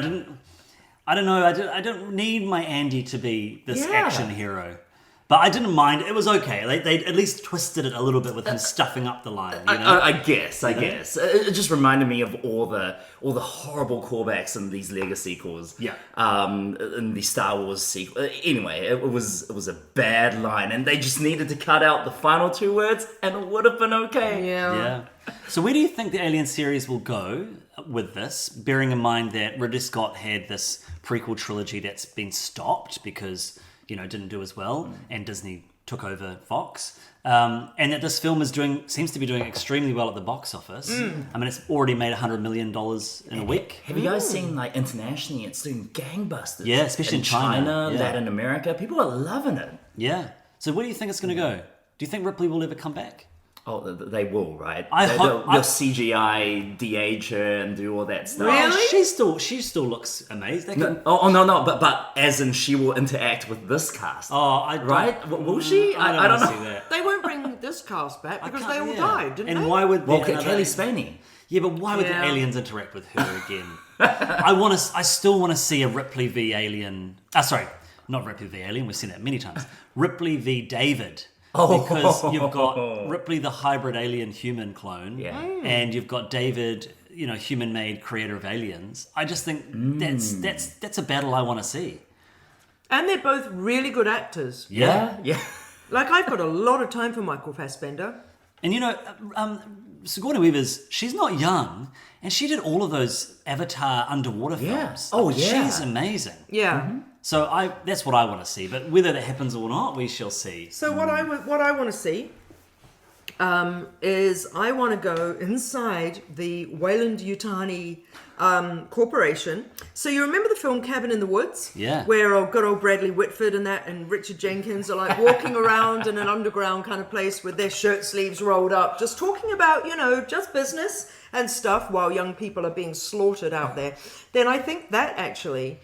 don't know, I don't need my Andy to be this action hero. But I didn't mind. It was okay. They at least twisted it a little bit with him stuffing up the line. I guess. It just reminded me of all the horrible callbacks in these Lego sequels. Yeah. In the Star Wars sequel. Anyway, it was a bad line, and they just needed to cut out the final 2 words, and it would have been okay. Yeah. So where do you think the Alien series will go with this? Bearing in mind that Ridley Scott had this prequel trilogy that's been stopped because didn't do as well, and Disney took over Fox, and that this film seems to be doing extremely well at the box office. I mean, it's already made $100 million in a week. Have you guys seen, like, internationally, it's doing gangbusters? Yeah, especially in China. Yeah. Latin America. People are loving it. Yeah. So where do you think it's going to go? Do you think Ripley will ever come back? Oh, they will, right? They'll CGI de-age her and do all that stuff. Really? She still looks amazing. No, but as in she will interact with this cast. Right? Will she? I don't know. See that. They won't bring this cast back because they all died, didn't they? And why would Cailee Spaeny? Yeah, but why would the aliens interact with her again? I still want to see a Ripley v Alien. Sorry, not Ripley v Alien. We've seen that many times. Ripley v David. Because you've got Ripley, the hybrid alien human clone, and you've got David, human-made creator of aliens. I just think that's a battle I want to see. And they're both really good actors. Yeah. Like, I've got a lot of time for Michael Fassbender. And Sigourney Weaver's, she's not young, and she did all of those Avatar underwater films. Oh, yeah. She's amazing. Yeah. Mm-hmm. So that's what I want to see, but whether that happens or not, we shall see. So what I want to see is I want to go inside the Weyland-Yutani corporation. So you remember the film Cabin in the Woods? Yeah. Where good old Bradley Whitford and Richard Jenkins are like walking around in an underground kind of place with their shirt sleeves rolled up, just talking about, just business and stuff while young people are being slaughtered out there. Then I think that actually...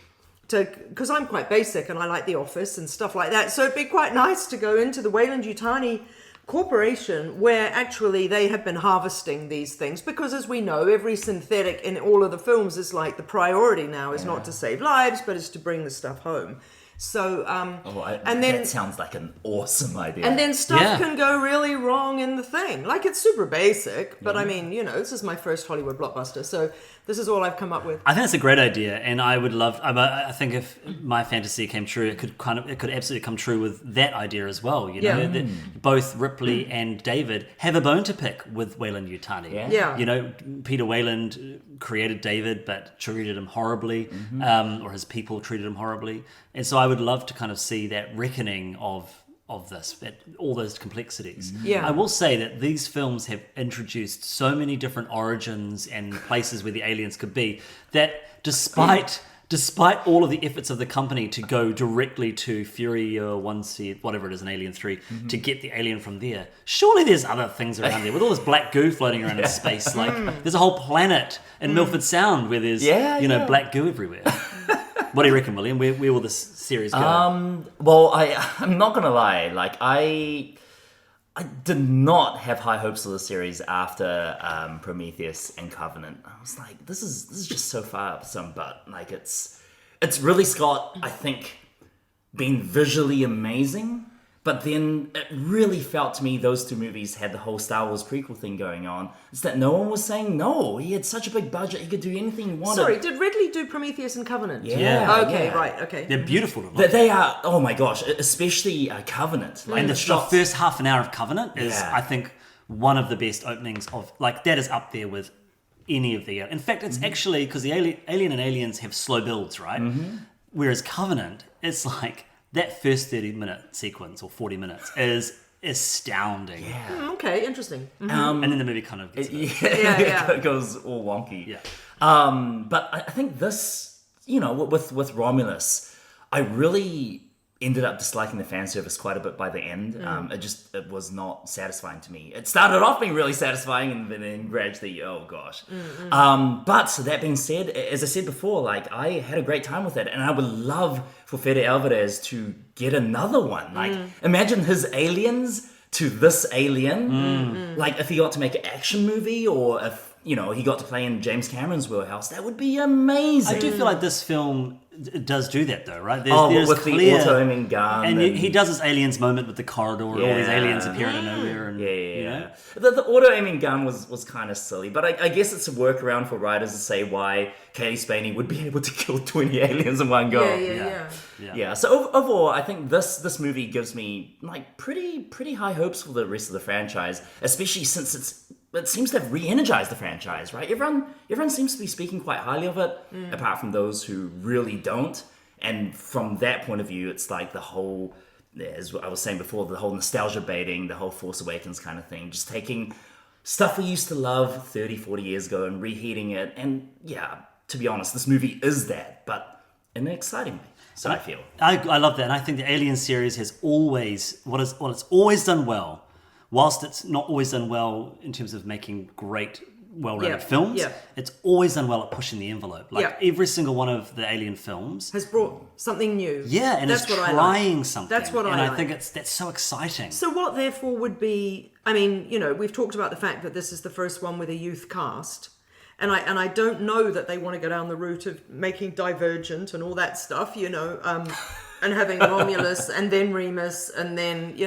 because I'm quite basic and I like The Office and stuff like that. So it'd be quite nice to go into the Weyland-Yutani corporation where actually they have been harvesting these things. Because as we know, every synthetic in all of the films is like the priority now is not to save lives, but is to bring the stuff home. So, and then that sounds like an awesome idea. and then stuff Yeah. can go really wrong in the thing. Like, it's super basic, but I mean, this is my first Hollywood blockbuster, so this is all I've come up with. I think it's a great idea, and I would love. I think if my fantasy came true, it could absolutely come true with that idea as well. Yeah. That both Ripley and David have a bone to pick with Weyland-Yutani. Yeah. Peter Weyland created David, but treated him horribly, or his people treated him horribly, and so I would love to kind of see that reckoning of this, all those complexities. Yeah. I will say that these films have introduced so many different origins and places where the aliens could be that despite all of the efforts of the company to go directly to Fury 1C, whatever it is, in Alien 3, to get the alien from there, surely there's other things around there with all this black goo floating around in space. Like, there's a whole planet in Milford Sound where there's black goo everywhere. What do you reckon, William? Where will this series go? Well, I'm not gonna lie. Like, I did not have high hopes of the series after Prometheus and Covenant. I was like, this is just so far up some butt. Like, it's Ridley Scott, I think, being visually amazing. But then it really felt to me those two movies had the whole Star Wars prequel thing going on. It's that no one was saying no. He had such a big budget, he could do anything he wanted. Sorry, did Ridley do Prometheus and Covenant? Yeah. Okay, yeah. right, okay. They're beautiful to look at. They are, oh my gosh, especially Covenant. Like, And the shots. first half an hour of Covenant is, Yeah. I think, one of the best openings of, like, that is up there with any of the... In fact, it's actually, because the Alien and Aliens have slow builds, right? Whereas Covenant, it's like, that first 30-minute sequence, or 40 minutes, is astounding. Yeah. Okay, interesting. And then the movie kind of gets... It goes all wonky. Yeah. But I think this, with Romulus, I really ended up disliking the fan service quite a bit by the end. It was not satisfying to me. It started off being really satisfying, and then gradually, oh gosh. But so that being said, as I said before, like, I had a great time with it, and I would love for Fede Alvarez to get another one. Like, imagine his aliens to this alien. Like, if he got to make an action movie, or if he got to play in James Cameron's wheelhouse, that would be amazing. I do feel like this film does do that, though, right? With the auto-aiming gun. And he does this aliens moment with the corridor, and all these aliens appear out of nowhere. And, Yeah. The auto-aiming gun was kind of silly, but I guess it's a workaround for writers to say why Cailee Spaeny would be able to kill 20 aliens in one go. Yeah. So overall, I think this movie gives me, like, pretty high hopes for the rest of the franchise, especially since it seems to have re-energized the franchise, right? Everyone seems to be speaking quite highly of it, apart from those who really don't. And from that point of view, it's like the whole, as I was saying before, the whole nostalgia baiting, the whole Force Awakens kind of thing, just taking stuff we used to love 30, 40 years ago and reheating it. And yeah, to be honest, this movie is that, but in an exciting way. So I feel. I love that, and I think the Alien series has always, what it's always done well, whilst it's not always done well in terms of making great, well-rounded films, it's always done well at pushing the envelope. Like, every single one of the Alien films has brought something new. Yeah, and that's it's what trying I like. something. That's what and I I like. think that's so exciting. So what, therefore, would be... I mean, we've talked about the fact that this is the first one with a youth cast. And I don't know that they want to go down the route of making Divergent and all that stuff, and having Romulus and then Remus and then,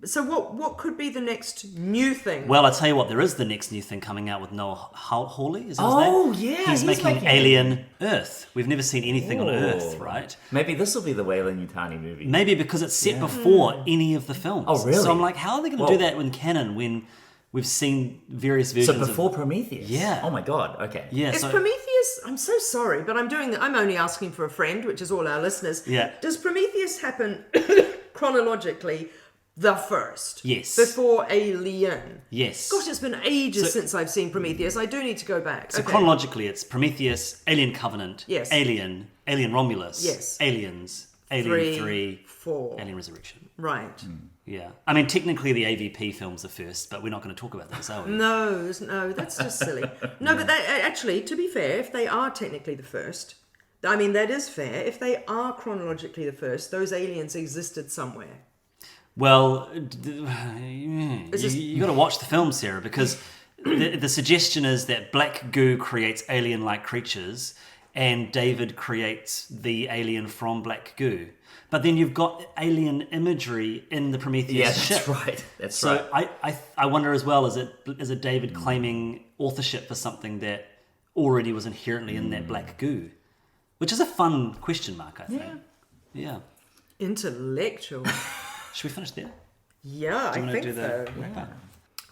so what could be the next new thing? Well, I tell you what, there is the next new thing coming out with Noah Hawley. Is that his name? Oh, yeah. He's making Alien Earth. We've never seen anything on Earth, right? Maybe this will be the Weyland-Yutani movie. Maybe because it's set before any of the films. Oh, really? So I'm like, how are they going to do that in canon when we've seen various versions So before Prometheus? Yeah. Oh my god, okay. Yeah, Is Prometheus... I'm so sorry, but I'm only asking for a friend, which is all our listeners. Yeah. Does Prometheus happen chronologically the first? Yes. Before Alien? Yes. Gosh, it's been ages since I've seen Prometheus. I do need to go back. So Okay. chronologically, it's Prometheus, Alien Covenant, Yes. Alien Romulus, Yes. Aliens, Alien 3, 4. Alien Resurrection. Right. Yeah. I mean, technically the AVP films are first, but we're not going to talk about those, are we? No, that's just silly. No, but actually, to be fair, if they are technically the first, I mean, that is fair. If they are chronologically the first, those aliens existed somewhere. Well, you got to watch the film, Sarah, because the suggestion is that black goo creates alien-like creatures, and David creates the alien from black goo. But then you've got alien imagery in the Prometheus ship. That's right. That's So right. I wonder as well, is it David claiming authorship for something that already was inherently in that black goo? Which is a fun question mark, I think. Yeah. Intellectual. Should we finish there? Yeah, Do you I want to think do so. the wrap up?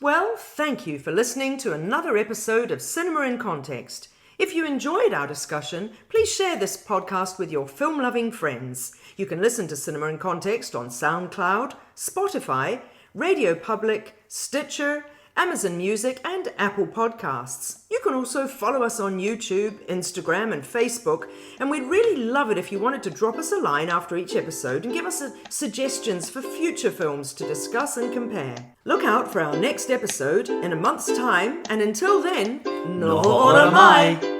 Well, thank you for listening to another episode of Cinema in Context. If you enjoyed our discussion, please share this podcast with your film-loving friends. You can listen to Cinema in Context on SoundCloud, Spotify, Radio Public, Stitcher, Amazon Music, and Apple Podcasts. You can also follow us on YouTube, Instagram, and Facebook, and we'd really love it if you wanted to drop us a line after each episode and give us suggestions for future films to discuss and compare. Look out for our next episode in a month's time, and until then, No ora mai!